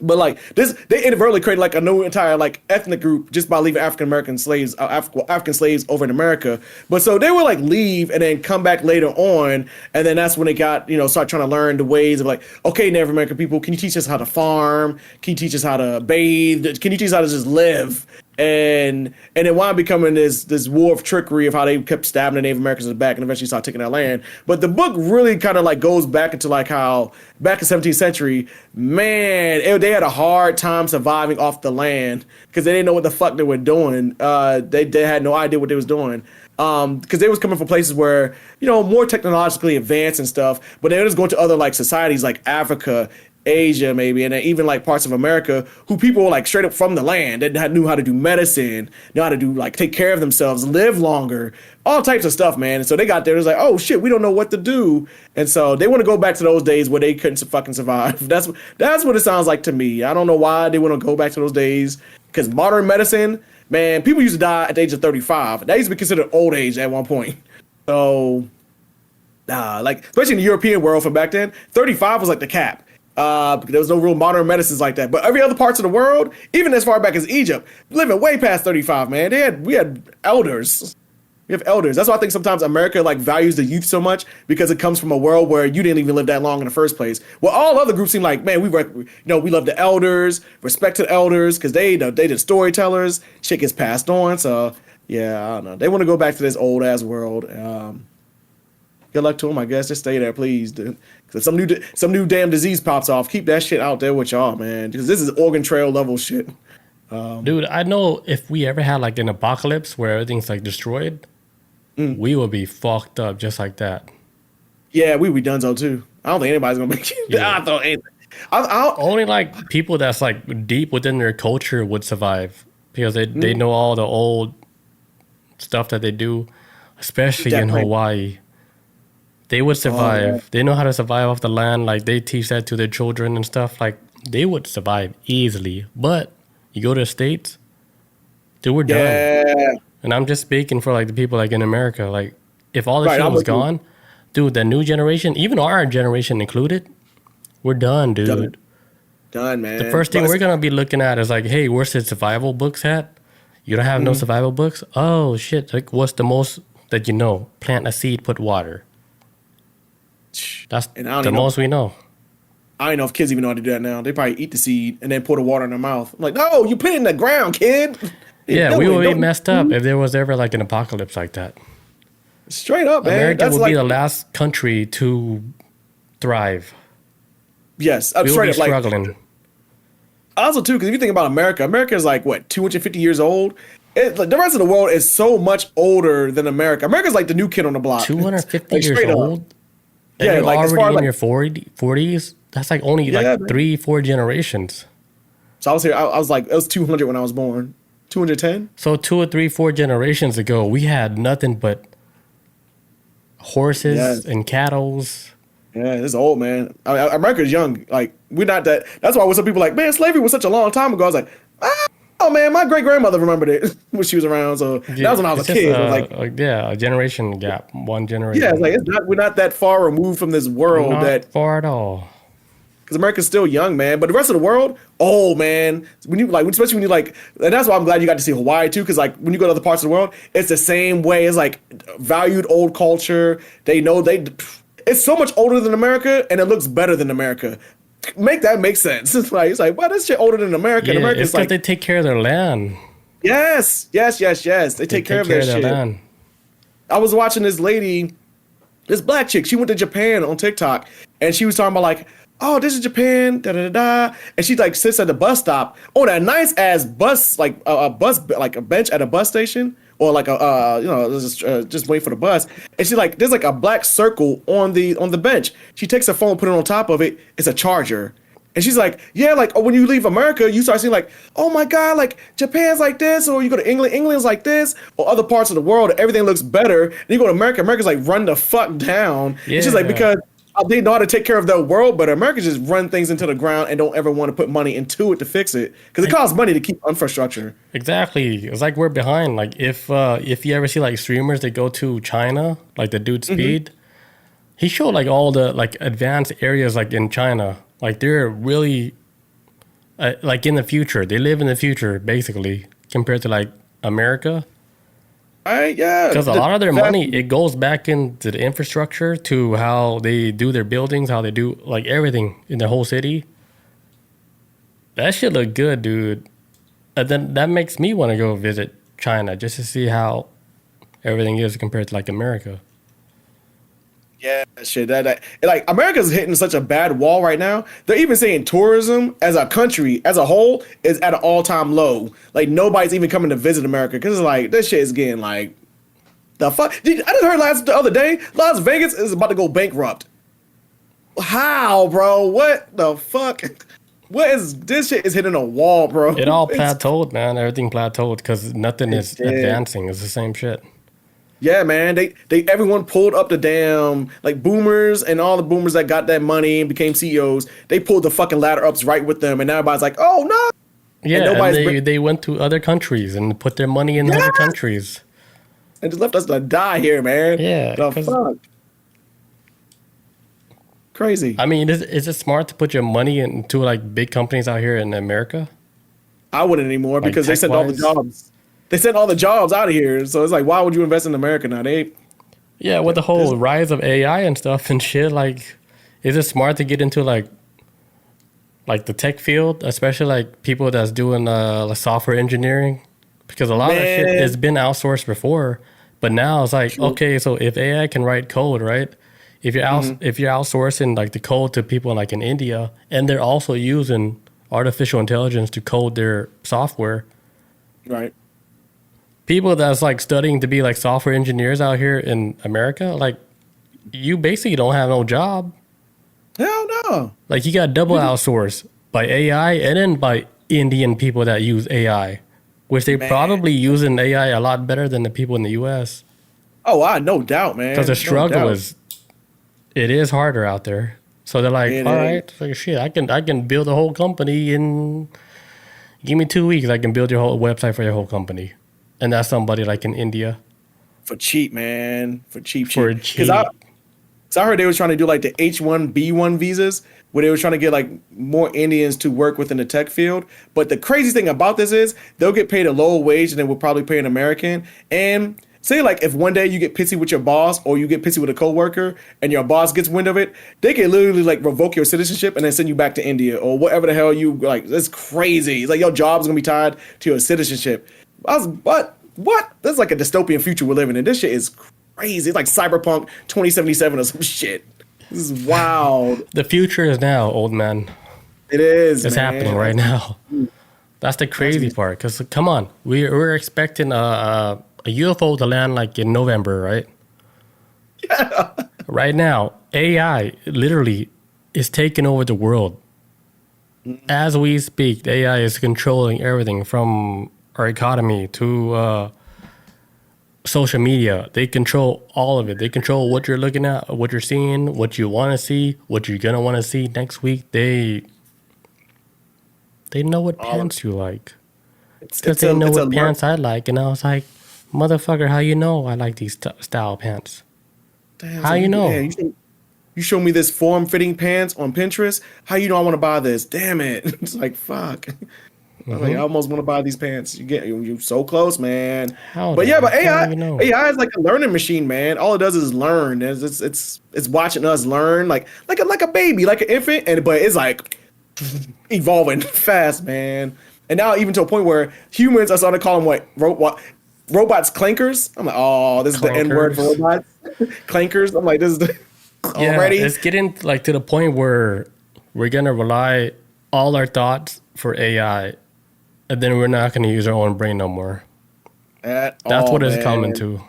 But like this, they inadvertently created like a new entire like ethnic group just by leaving African American slaves, African slaves over in America. But so they would like leave and then come back later on, and then that's when they got start trying to learn the ways of like, okay, Native American people, can you teach us how to farm? Can you teach us how to bathe? Can you teach us how to just live? And it wound up becoming this war of trickery of how they kept stabbing the Native Americans in the back and eventually started taking their land. But the book really kind of like goes back into like how back in the 17th century, man, they had a hard time surviving off the land because they didn't know what the fuck they were doing. They had no idea what they was doing. Because they was coming from places where, more technologically advanced and stuff, but they were just going to other like societies like Africa, Asia maybe, and then even like parts of America who people were like straight up from the land that knew how to do medicine, knew how to do like take care of themselves, live longer, all types of stuff, man. And so they got there, it was like, oh shit, we don't know what to do. And so they want to go back to those days where they couldn't fucking survive. That's what it sounds like to me. I don't know why they want to go back to those days, because modern medicine, man, people used to die at the age of 35. That used to be considered old age at one point. So like especially in the European world from back then, 35 was like the cap. There was no real modern medicines like that. But every other parts of the world, even as far back as Egypt, living way past 35, man. We had elders. We have elders. That's why I think sometimes America like values the youth so much, because it comes from a world where you didn't even live that long in the first place. Well, all other groups seem like, man, we love the elders, respect to the elders, because they the storytellers. Shit gets passed on. So yeah, I don't know. They want to go back to this old ass world. Good luck to them, I guess. Just stay there, please, dude. Because if some new damn disease pops off, keep that shit out there with y'all, man. Because this is Oregon Trail level shit. Dude, I know if we ever had like an apocalypse where everything's like destroyed, we would be fucked up just like that. Yeah, we would be donezo too. I don't think anybody's gonna make it. Yeah. I thought anything. Only like people that's like deep within their culture would survive, because they know all the old stuff that they do, especially in Hawaii. They would survive. Oh, yeah. They know how to survive off the land. Like, they teach that to their children and stuff. Like, they would survive easily. But you go to the States, dude, we're done. And I'm just speaking for, like, the people, like, in America. Like, if all the shit was gone, dude, the new generation, even our generation included, we're done, dude. Done, man. The first thing we're going to be looking at is, like, hey, where's the survival books at? You don't have no survival books? Oh, shit. Like, what's the most that you know? Plant a seed, put water. That's the most we know. I don't know if kids even know how to do that now. They probably eat the seed and then pour the water in their mouth. I'm like, no, you put it in the ground, kid. Yeah, we would be messed up if there was ever like an apocalypse like that. Straight up, man. America would be the last country to thrive. Yes, I'm straight up struggling. Also, too, because if you think about America is like, what, 250 years old? Like, the rest of the world is so much older than America. America's like the new kid on the block. 250 like, years old? And yeah, you're like already in your 40s. That's like only like 3-4 generations. So I was here. I was like, it was 200 when I was born. 210. So 2 or 3, 4 generations ago, we had nothing but horses Yes. and cattles. Yeah, it's old, man. America's young. Like, we're not that. That's why when some people are like, man, slavery was such a long time ago. I was like, oh man, my great grandmother remembered it when she was around. So that was when I was a It's kid. just, It was like, a generation gap, one generation. yeah, it's like we're not that far removed from this world Not that far at all. because America's still young, man. But the rest of the world, old, man. When you like, especially when you like, and that's why I'm glad you got to see Hawaii too. Because like when you go to other parts of the world, it's the same way. It's like valued old culture. They know it's so much older than America, and it looks better than America. Make that make sense. It's like, well, this shit older than America. Yeah, And America's it's because like, they take care of their land. yes. They take care of their shit. land. I was watching this lady, this black chick. She went to Japan on TikTok, and she was talking about like, oh, this is Japan, da da da da. And she like sits at the bus stop on a nice ass bus, like a bus, like a bench at a bus station, or like just wait for the bus. And she's like, there's like a black circle on the bench. She takes her phone, put it on top of it. It's a charger. And she's like, yeah, like when you leave America, you start seeing like, oh my God, like Japan's like this, or you go to England, England's like this, or other parts of the world, everything looks better. And you go to America, America's like run the fuck down. Yeah. And she's like, because they know how to take care of their world, but America just run things into the ground and don't ever want to put money into it to fix it because it costs money to keep infrastructure. Exactly. It's like we're behind. Like if you ever see like streamers that go to China, like the dude Speed, he showed like all the like advanced areas like in China. Like they're really like in the future. They live in the future basically compared to like America. Yeah. Because a lot of their money, it goes back into the infrastructure to how they do their buildings, how they do like everything in the whole city. That shit look good, dude. And then that makes me want to go visit China just to see how everything is compared to like America. Yeah, shit. That like America's hitting such a bad wall right now. They're even saying tourism as a country as a whole is at an all-time low. Like nobody's even coming to visit America because it's like this shit is getting like the fuck. I just heard the other day Las Vegas is about to go bankrupt. How, bro? What the fuck? What is this shit is hitting a wall, bro? It all plateaued, man. Everything plateaued because nothing is advancing. It's the same shit. Yeah, man. They everyone pulled up the damn like boomers and all the boomers that got that money and became CEOs. They pulled the fucking ladder ups right with them, and now everybody's like, "Oh no!" Yeah, and they went to other countries and put their money in other countries, and just left us to die here, man. Yeah, the fuck. Crazy. I mean, is it smart to put your money into like big companies out here in America? I wouldn't anymore like because they sent all the jobs. They sent all the jobs out of here. So it's like, why would you invest in America now? With the whole rise of AI and stuff and shit, like, is it smart to get into like the tech field, especially like people that's doing like software engineering? Because a lot of shit has been outsourced before, but now it's like, okay, so if AI can write code, right? If you're if you're outsourcing like the code to people like in India, and they're also using artificial intelligence to code their software, right? People that's like studying to be like software engineers out here in America, like you basically don't have no job. Hell no. Like you got double outsourced by AI and then by Indian people that use AI, which they probably using AI a lot better than the people in the US. Oh, no doubt, man. Because the struggle it is harder out there. So they're like, all right, like shit, I can build a whole company in give me 2 weeks. I can build your whole website for your whole company. And that's somebody like in India. For cheap, man. For cheap. Because I heard they were trying to do like the H-1B1 visas, where they were trying to get like more Indians to work within the tech field. But the crazy thing about this is they'll get paid a lower wage than they would probably pay an American. And say like if one day you get pissy with your boss or you get pissy with a coworker and your boss gets wind of it, they can literally like revoke your citizenship and then send you back to India or whatever the hell you like. That's crazy. It's like your job's gonna be tied to your citizenship. What? That's like a dystopian future we're living in. This shit is crazy. It's like Cyberpunk 2077 or some shit. This is wild. The future is now, old man. It is. It's happening right now. That's the crazy part. Because come on, we're expecting a UFO to land like in November, right? Yeah. Right now, AI literally is taking over the world. As we speak, the AI is controlling everything from our economy to social media. They control all of it. They control what you're looking at, what you're seeing, what you want to see, what you're gonna want to see next week. They know what pants you like. Because they know what pants I like, and I was like, motherfucker, how you know I like these style pants? Damn, how you know? Man, you show me this form-fitting pants on Pinterest. How you know I want to buy this? Damn it! It's like fuck. I'm like, I almost want to buy these pants. You're so close, man. But AI, AI is like a learning machine, man. All it does is learn. It's watching us learn, like a baby, like an infant, but it's like evolving fast, man. And now even to a point where humans are starting to call them robots clankers. I'm like, oh, this is the N word for robots. Clankers. I'm like, this is the already. It's getting like to the point where we're gonna rely all our thoughts for AI, and then we're not gonna use our own brain no more. That's what it's coming to.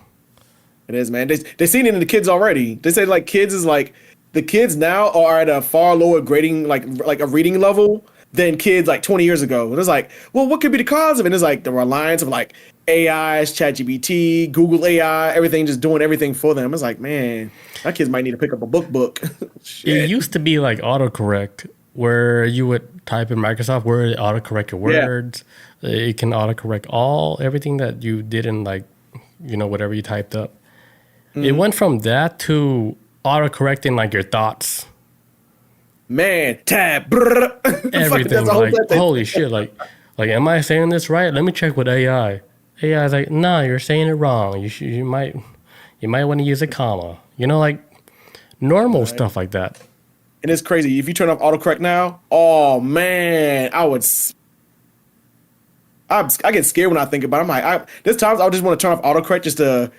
It is, man. They seen it in the kids already. They say like kids is like the kids now are at a far lower grading like a reading level than kids like 20 years ago. And it's like, well, what could be the cause of it? And it's like the reliance of like AIs, ChatGPT, Google AI, everything just doing everything for them. It's like, man, my kids might need to pick up a book. It used to be like autocorrect, where you would type in Microsoft Word, autocorrect your words. Yeah. It can autocorrect everything that you did in like, whatever you typed up. Mm-hmm. It went from that to autocorrecting like your thoughts. Man, tab, everything. Like, holy shit! Like, am I saying this right? Let me check with AI. AI is like, no, you're saying it wrong. You might want to use a comma. Like normal stuff like that. And it's crazy. If you turn off autocorrect now, oh man, I get scared when I think about it. I'm like, there's times I just want to turn off autocorrect just to,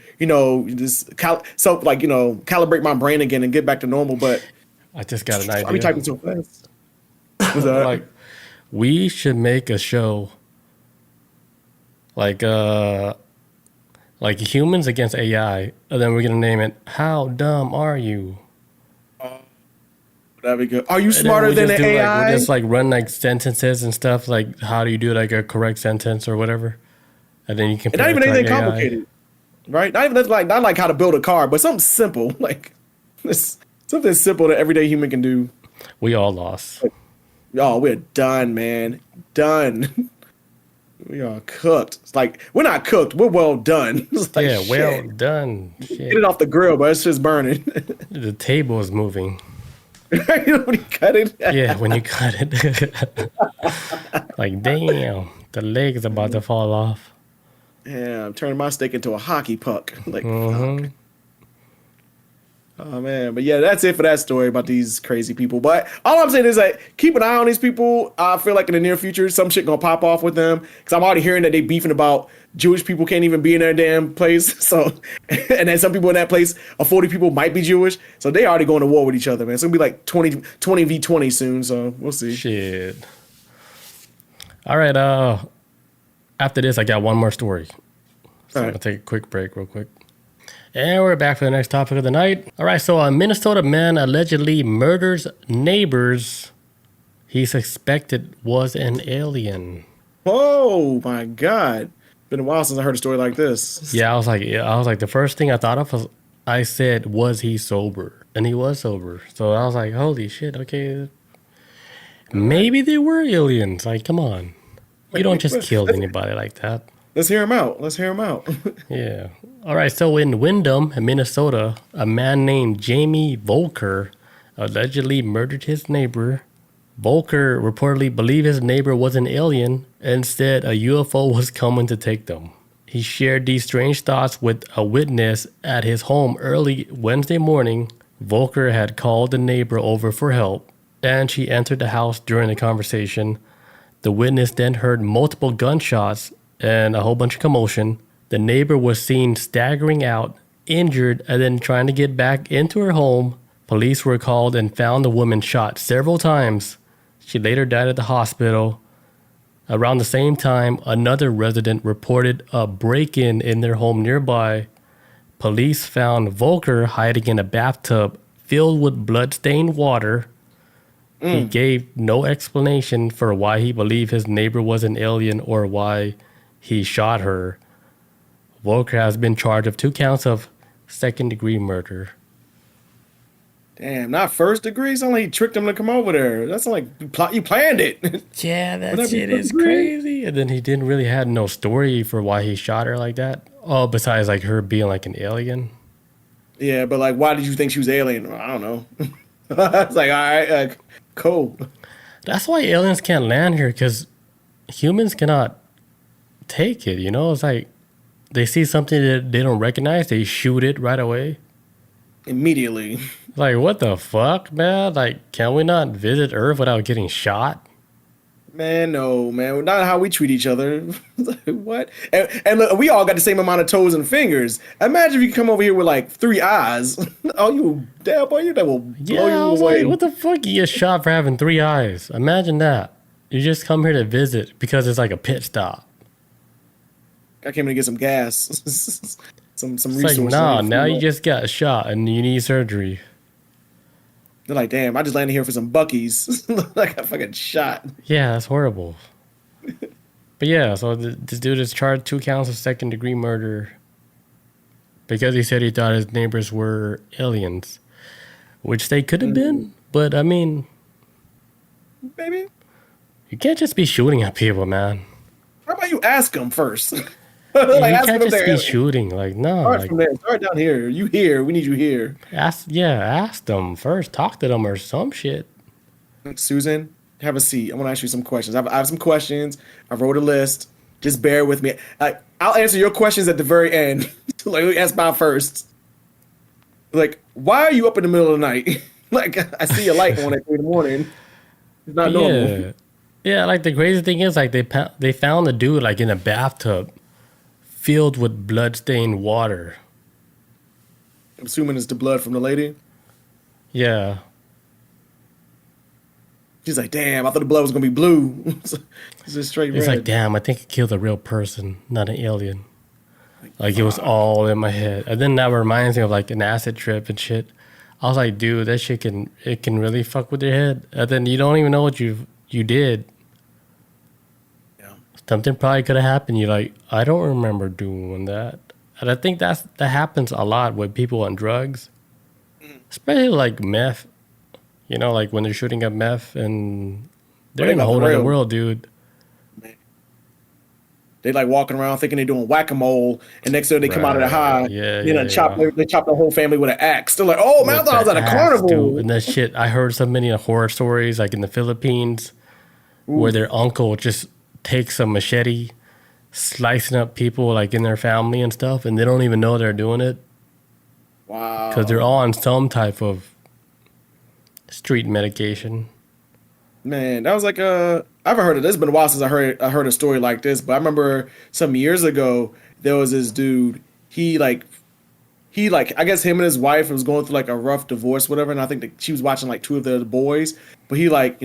calibrate my brain again and get back to normal. But I just got an idea. I'll be typing so fast. Like, we should make a show like humans against AI, and then we're gonna name it "How Dumb Are You?" That'd be good. Are you smarter than an AI? We just like run like sentences and stuff. Like, how do you do like a correct sentence or whatever? And then you can. And not even anything complicated, right? Not like how to build a car, but something simple, like something simple that everyday human can do. We all lost. Oh, we're done, man. Done. We are cooked. It's like we're not cooked. We're well done. Like, well done. Shit. Get it off the grill, but it's just burning. The table is moving. When you cut it. Yeah, when you cut it. Like, damn, the leg is about to fall off. Yeah, I'm turning my steak into a hockey puck. Like, fuck. Oh man, but yeah, that's it for that story about these crazy people. But all I'm saying is like, keep an eye on these people. I feel like in the near future, some shit gonna pop off with them because I'm already hearing that they beefing about Jewish people can't even be in their damn place. So, and then some people in that place, 40 people might be Jewish, so they already going to war with each other, man. It's gonna be like 20 v 20 soon. So we'll see. Shit. All right. After this, I got one more story. So I'm gonna take a quick break, real quick. And we're back for the next topic of the night. All right, so a Minnesota man allegedly murders neighbors he suspected was an alien. Oh my God. Been a while since I heard a story like this. Yeah, I was like, the first thing I thought of was, I said, was he sober? And he was sober. So I was like, holy shit, okay. Maybe they were aliens. Like, come on. You don't just kill anybody like that. Let's hear him out. Yeah. All right. So in Windham, Minnesota, a man named Jamie Volker allegedly murdered his neighbor. Volker reportedly believed his neighbor was an alien and said a UFO was coming to take them. He shared these strange thoughts with a witness at his home early Wednesday morning. Volker had called the neighbor over for help, and she entered the house during the conversation. The witness then heard multiple gunshots and a whole bunch of commotion. The neighbor was seen staggering out, injured, and then trying to get back into her home. Police were called and found the woman shot several times. She later died at the hospital. Around the same time, another resident reported a break-in in their home nearby. Police found Volker hiding in a bathtub filled with blood-stained water. He gave no explanation for why he believed his neighbor was an alien or why he shot her. Volker has been charged of 2 counts of second-degree murder. Damn, not first degree. It's only he tricked him to come over there. That's like you planned it. Yeah, that Would that be shit first is degree? crazy. And then he didn't really have no story for why he shot her like that. Oh, besides like her being like an alien. Yeah, but like, why did you think she was alien? I don't know. It's like, all right, cool. That's why aliens can't land here, because humans cannot take it, you know? It's like they see something that they don't recognize, they shoot it right away. Immediately. Like, what the fuck, man? Like, can we not visit Earth without getting shot? Man, no, man. Not how we treat each other. What? And look, we all got the same amount of toes and fingers. Imagine if you come over here with like 3 eyes. Oh, you damn boy, that will blow Yeah, I you was away. like, what the fuck? You get shot for having 3 eyes. Imagine that. You just come here to visit because it's like a pit stop. I came in to get some gas, some It's resources. like, nah, now you just got shot and you need surgery. They're like, damn, I just landed here for some Buckies. Like I fucking shot. Yeah, that's horrible. But yeah, so this dude is charged 2 counts of second-degree murder because he said he thought his neighbors were aliens, which they could have been. But I mean, Baby, you can't just be shooting at people, man. how about you ask them first? Yeah, Like, you ask can't them if just they're be aliens. shooting. Like, no, Start like from there. Start down here. You here? We need you here. ask them first. Talk to them or some shit. Susan, have a seat. I want to ask you some questions. I have some questions. I wrote a list. Just bear with me. I'll answer your questions at the very end. Like, let me ask mine first. Like, why are you up in the middle of the night? Like, I see a light on at 3 in the morning. It's not normal. Yeah, yeah. Like the crazy thing is, like they found the dude like in a bathtub filled with blood-stained water. I'm assuming it's the blood from the lady. Yeah. She's like, damn, I thought the blood was gonna be blue. It's just straight It's red. like, damn, I think I killed a real person, not an alien. Like, it was all in my head. And then that reminds me of, like, an acid trip and shit. I was like, dude, that shit can really fuck with your head. And then you don't even know what you did. Yeah. Something probably could have happened. You're like, I don't remember doing that. And I think that happens a lot with people on drugs. Especially, like, meth. You know, like, when they're shooting up meth and they're They in a got whole the other rail. world, dude. They like walking around thinking they're doing whack-a-mole, and next thing they come out of the high, Yeah, they yeah, chop yeah. they chop the whole family with an axe. They're like, oh man, I With thought I was the at a axe, carnival. dude. And that shit, I heard so many horror stories, like in the Philippines, where their uncle just takes a machete, slicing up people like in their family and stuff, and they don't even know they're doing it Wow. because they're all on some type of street medication. Man, that was like I haven't heard of this. It's been a while since I heard a story like this, but I remember some years ago there was this dude. He like I guess him and his wife was going through like a rough divorce, whatever. And I think that she was watching like 2 of the boys, but he like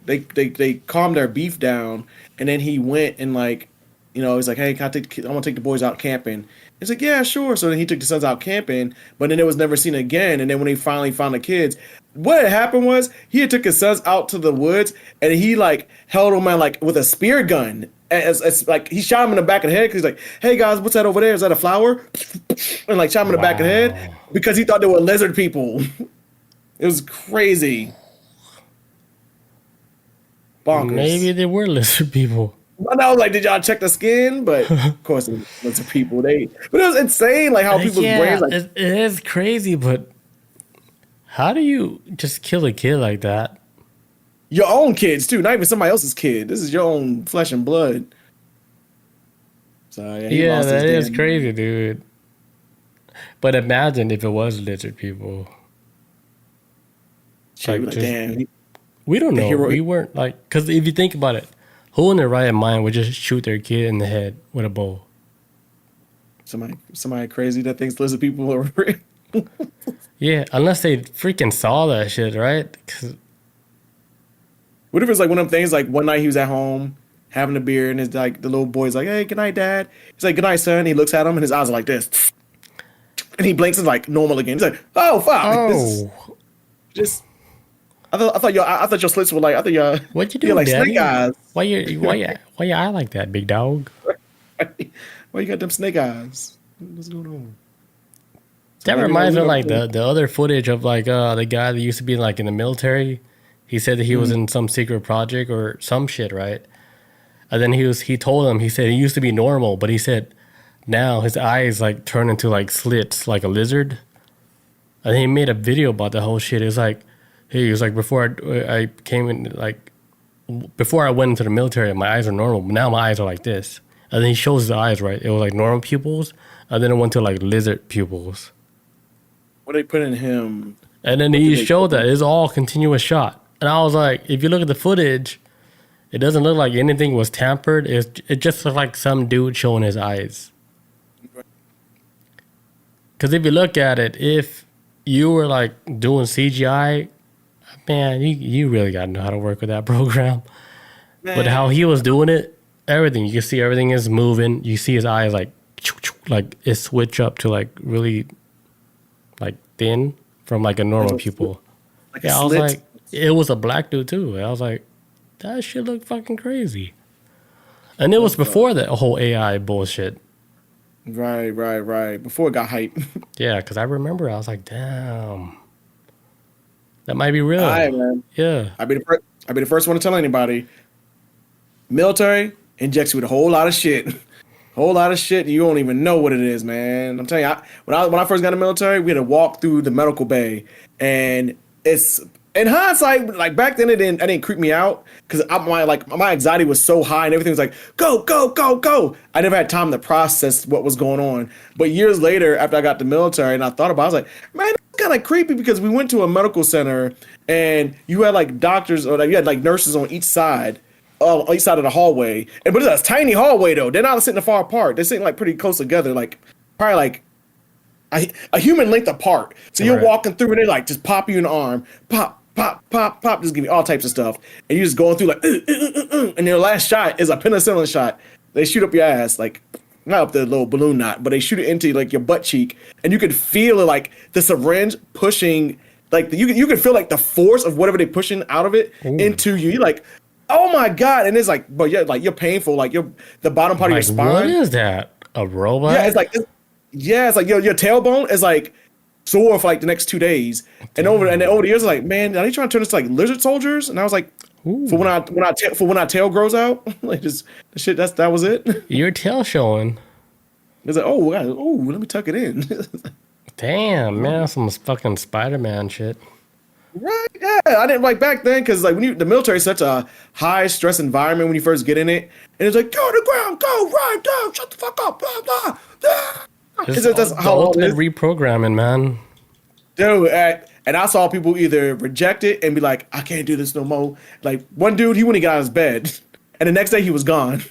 they calmed their beef down, and then he went and like he's like, hey, I want to take the boys out camping. He's like, yeah, sure. So then he took the sons out camping, but then it was never seen again. And then when he finally found the kids, what had happened was he had took his sons out to the woods and he like held them like with a spear gun. As like he shot him in the back of the head because he's like, hey guys, what's that over there? Is that a flower? And like shot him in the back of the head because he thought they were lizard people. It was crazy. Bonkers. Maybe they were lizard people. I know, like, did y'all check the skin? But of course, it was lizard people. But it was insane, like how people's brains like. it is crazy, but how do you just kill a kid like that? Your own kids too, not even somebody else's kid. This is your own flesh and blood. So he Yeah, lost his that is damn- crazy, dude. But imagine if it was lizard people. Shit, Like, like, just- damn. We don't know. hero- We weren't like, because if you think about it, who in their right mind would just shoot their kid in the head with a bow? Somebody crazy that thinks lizard people are real. Yeah, unless they freaking saw that shit, right? 'Cause- What if it's like one of them things? Like one night he was at home having a beer, and it's like the little boy's like, "Hey, good night, Dad." He's like, "Good night, son." He looks at him, and his eyes are like this, and he blinks and like normal again. He's like, "Oh fuck!" This is oh, just. I thought your slits were like what you you're doing, like Daddy? snake eyes. Why your eye like that, big dog? Why you got them snake eyes? What's going on? That maybe reminds me we of gonna like the other footage of like the guy that used to be like in the military. He said that he was in some secret project or some shit, right? And then he told him, he said he used to be normal, but he said now his eyes like turn into like slits like a lizard. And he made a video about the whole shit. It's like, hey, he was like, before I came in, like, before I went into the military, my eyes are normal, but now my eyes are like this. And then he shows his eyes, right? It was like normal pupils, and then it went to like lizard pupils. What they put in him? And then he showed that it's all continuous shot. And I was like, if you look at the footage, it doesn't look like anything was tampered. It just looked like some dude showing his eyes. Because if you look at it, if you were like doing CGI, man, you really got to know how to work with that program. Man. But how he was doing it, everything, you can see everything is moving. You see his eyes like it switch up to like really like thin from like a normal pupil. Like yeah, I was like, it was a black dude too. I was like, that shit looked fucking crazy. And it was before that whole AI bullshit. Right. Before it got hype. Yeah, because I remember I was like, damn, that might be real. All right, man. Yeah. I'll be the first one to tell anybody. Military injects you with a whole lot of shit. Whole lot of shit. You don't even know what it is, man. I'm telling you, when I first got in the military, we had to walk through the medical bay, and it's in hindsight, like back then, it didn't creep me out because my anxiety was so high and everything was like go. I never had time to process what was going on. But years later, after I got the military and I thought about it, I was like, man, it's kind of creepy because we went to a medical center and you had like doctors or like you had like nurses on each side of the hallway. But it's a tiny hallway though. They're not sitting far apart. They're sitting like pretty close together, like probably like a human length apart. So you're walking through and they like just pop you in the arm, pop, just give you all types of stuff. And you're just going through like, and their last shot is a penicillin shot. They shoot up your ass, like not up the little balloon knot, but they shoot it into like your butt cheek, and you could feel like the syringe pushing, like you could feel like the force of whatever they're pushing out of it into you. You're like, oh my god! And it's like, but yeah, like you're painful, like the bottom part of your spine. What is that? A robot? Yeah, it's like your tailbone is like sore for like the next 2 days. And over the years, like, man, are they trying to turn us to like lizard soldiers? And I was like, for when our tail grows out, like just shit. That was it. Your tail showing. It's like, let me tuck it in. Damn, man, some fucking Spider-Man shit. Right? Yeah, I didn't like back then because like the military is such a high stress environment when you first get in it, and it's like go to the ground, go right down, shut the fuck up, blah blah. That's how ultimate reprogramming, man. Dude, and I saw people either reject it and be like, I can't do this no more. Like one dude, he wouldn't get out of his bed, and the next day he was gone.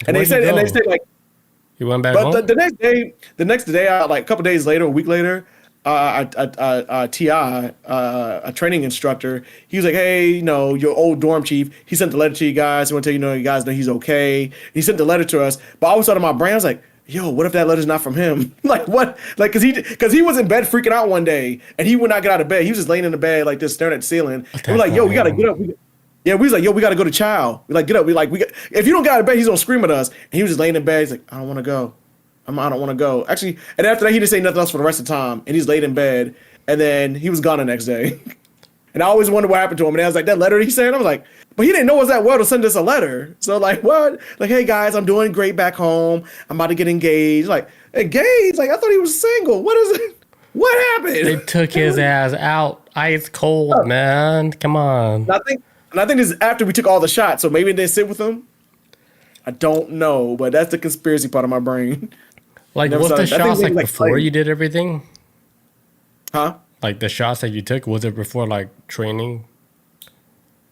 And they said like he went back home. But the next day, like a couple days later, a week later, TI, a training instructor, he was like, hey, your old dorm chief, he sent the letter to you guys. I want to tell you, you guys know he's okay. He sent the letter to us. But I always thought in my brain, I was like, yo, what if that letter's not from him? Like what? Like because he was in bed freaking out one day and he would not get out of bed. He was just laying in the bed like this, staring at the ceiling. And we're like, yo, we gotta get up. We was like, yo, we gotta go to chow. We like get up. If you don't get out of bed, he's gonna scream at us. And he was just laying in bed. He's like, I don't want to go. I don't want to go. Actually, and after that, he didn't say nothing else for the rest of the time. And he's laid in bed. And then he was gone the next day. And I always wondered what happened to him. And I was like, that letter he sent? I was like, but he didn't know us that well to send us a letter. So like, what? Like, hey guys, I'm doing great back home. I'm about to get engaged. Like, engaged? Like, I thought he was single. What is it? What happened? They took his ass out. Ice cold, man. Come on. And I think this is after we took all the shots. So maybe it didn't sit with him. I don't know. But that's the conspiracy part of my brain. Like, was the shots like before you did everything? Huh? Like the shots that you took, was it before like training?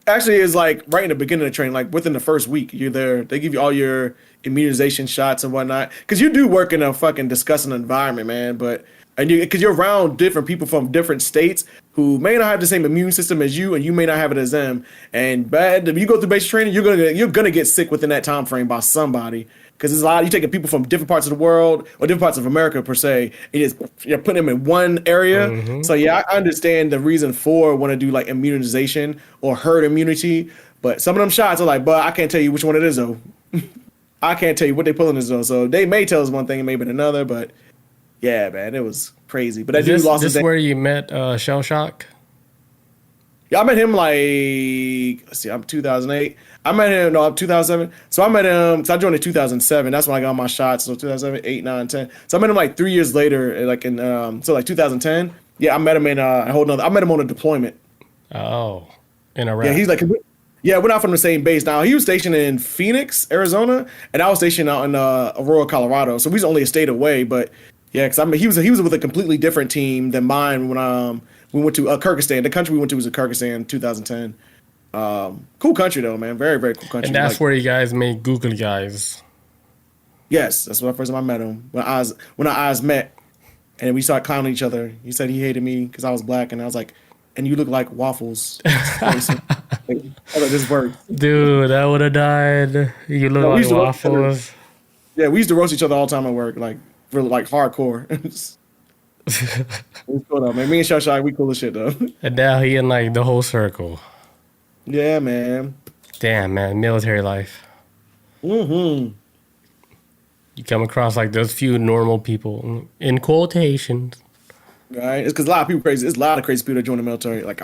Actually, it's like right in the beginning of training, like within the first week, you're there. They give you all your immunization shots and whatnot. Because you do work in a fucking disgusting environment, man. Because you're around different people from different states who may not have the same immune system as you, and you may not have it as them. And if you go through basic training, you're gonna get sick within that time frame by somebody. Because there's a lot. You're taking people from different parts of the world or different parts of America per se. You're putting them in one area. Mm-hmm. So yeah, I understand the reason for want to do like immunization or herd immunity. But some of them shots are like, but I can't tell you which one it is though. I can't tell you what they pulling this on. So they may tell us one thing and maybe another, but yeah, man, it was crazy. But that dude lost his This where you met Shell Shock? Yeah, I met him like, let's see, I'm 2008. I met him, no, I'm 2007. So I met him, so I joined in 2007. That's when I got my shots. So 2007, 8, 9, 10. So I met him like 3 years later, like in, so like 2010. Yeah, I met him in a whole nother, I met him on a deployment. Oh, in Iraq. Yeah, he's like, yeah, we're not from the same base. Now, he was stationed in Phoenix, Arizona, and I was stationed out in Aurora, Colorado. So we was only a state away, but yeah, because I mean, he was with a completely different team than mine when we went to Kyrgyzstan. The country we went to was Kyrgyzstan in 2010. Cool country though, man. Very, very cool country. And that's where you guys made Google guys. Yes, that's the first time I met him. When our eyes met, and we started clowning each other. He said he hated me because I was black, and I was like, "And you look like waffles." I was like, this works. Dude, I would have died. You look like waffles. Yeah, we used to roast each other all the time at work, like really, like hardcore. It's cool though, man. Me and Shashai, we cool as shit though. And now he in like the whole circle. Yeah, man. Damn, man, military life. Mm-hmm. You come across like those few normal people in quotations. Right? It's because a lot of people crazy. There's a lot of crazy people that join the military. Like,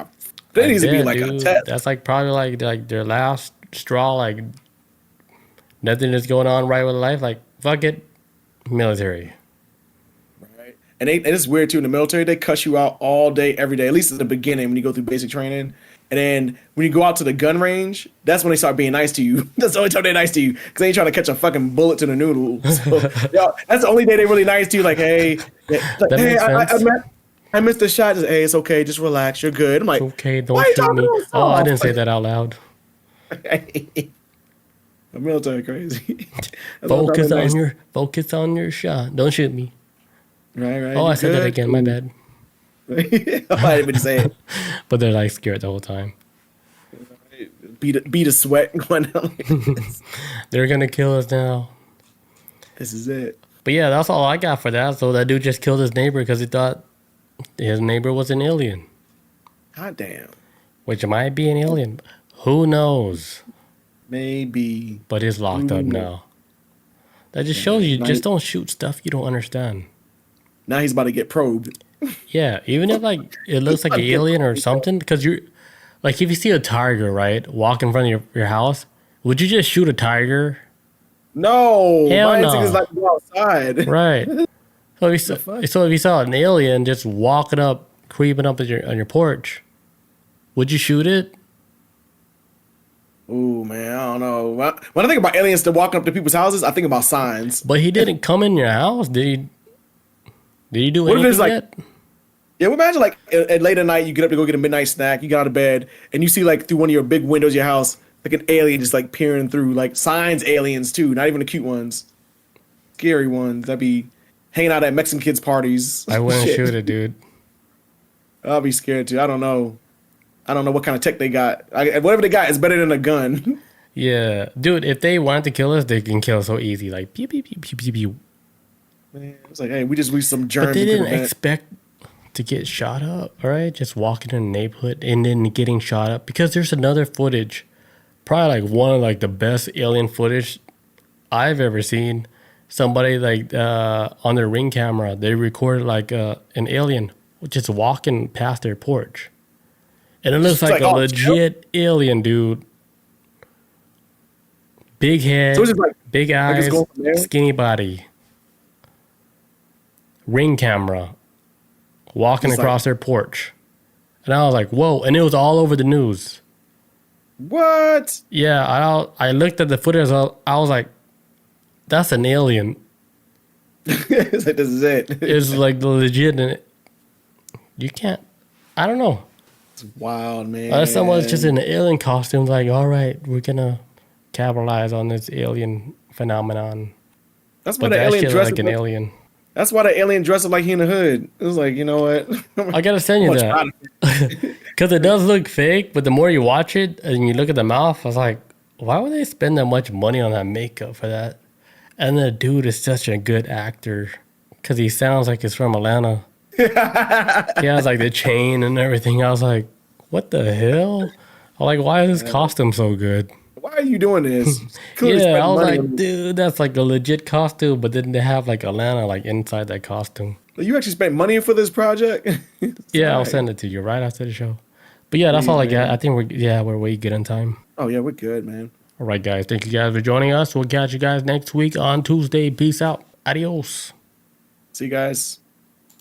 there needs to be like a test. That's like probably like their last straw. Like nothing is going on right with life. Like fuck it, military. Right. And it's weird too in the military. They cuss you out all day, every day. At least at the beginning when you go through basic training. And then when you go out to the gun range, that's when they start being nice to you. That's the only time they're nice to you because they ain't trying to catch a fucking bullet to the noodle. So, that's the only day they're really nice to you. Like, hey, I missed the shot. Just, hey, it's okay. Just relax. You're good. I'm like, okay, don't shoot me. Oh, I didn't say that out loud. The military crazy. Focus on your shot. Don't shoot me. Right. Oh, I said that again. My bad. I didn't even say it. But they're like scared the whole time. Beat a sweat going down. They're gonna kill us now. This is it. But yeah, that's all I got for that. So that dude just killed his neighbor because he thought his neighbor was an alien. God damn. Which might be an alien. Who knows? Maybe. But he's locked up now. That just shows you just don't shoot stuff you don't understand. Now he's about to get probed. Yeah, even if like it looks like an alien or something, because you're like if you see a tiger, right, walk in front of your house, would you just shoot a tiger? No, hell my no. instinct is like go outside. Right. So if you saw an alien just walking up, creeping up on your porch, would you shoot it? Ooh, man, I don't know. When I think about aliens that walking up to people's houses, I think about signs. But he didn't come in your house, did he? Did he do anything yet? Yeah, imagine like at late at night, you get up to go get a midnight snack, you get out of bed, and you see like through one of your big windows of your house, like an alien just like peering through, like signs aliens too, not even the cute ones, scary ones. That'd be hanging out at Mexican kids' parties. I wouldn't shoot it, dude. I'll be scared too. I don't know what kind of tech they got. Whatever they got is better than a gun. Yeah, dude. If they wanted to kill us, they can kill so easy. Like pew pew pew pew pew pew. Man, it's like, hey, we just released some germs. But they didn't expect to get shot up, all right? Just walking in a neighborhood and then getting shot up. Because there's another footage, probably like one of like the best alien footage I've ever seen. Somebody like on their Ring camera, they recorded like an alien just walking past their porch. And it looks like a legit alien, dude. Big head, big eyes, skinny body. Ring camera walking across their porch. And I was like, whoa. And it was all over the news. What? Yeah, I looked at the footage. I was like, that's an alien. It's like, this is it. It's like the legit. And you can't, I don't know. It's wild, man. Unless someone's just in an alien costume, like, all right, we're going to capitalize on this alien phenomenon. That's why the alien dressed like an alien. That's why the alien dressed up like he in the hood. It was like, you know what? I gotta send you that. Because it does look fake, but the more you watch it and you look at the mouth, I was like, why would they spend that much money on that makeup for that? And the dude is such a good actor because he sounds like he's from Atlanta. He has like the chain and everything. I was like, what the hell? I'm like, why is this costume so good? why are you doing this? Clearly Yeah, I spending was money like, dude, that's like a legit costume, but then they have like Atlanta like inside that costume. You actually spent money for this project? It's Yeah, all I'll right. send it to you right after the show. But yeah, that's all Sweet, I got. I man. think we're way good in time. Oh yeah, we're good, man. All right, guys. Thank you guys for joining us. We'll catch you guys next week on Tuesday. Peace out. Adios. See you guys.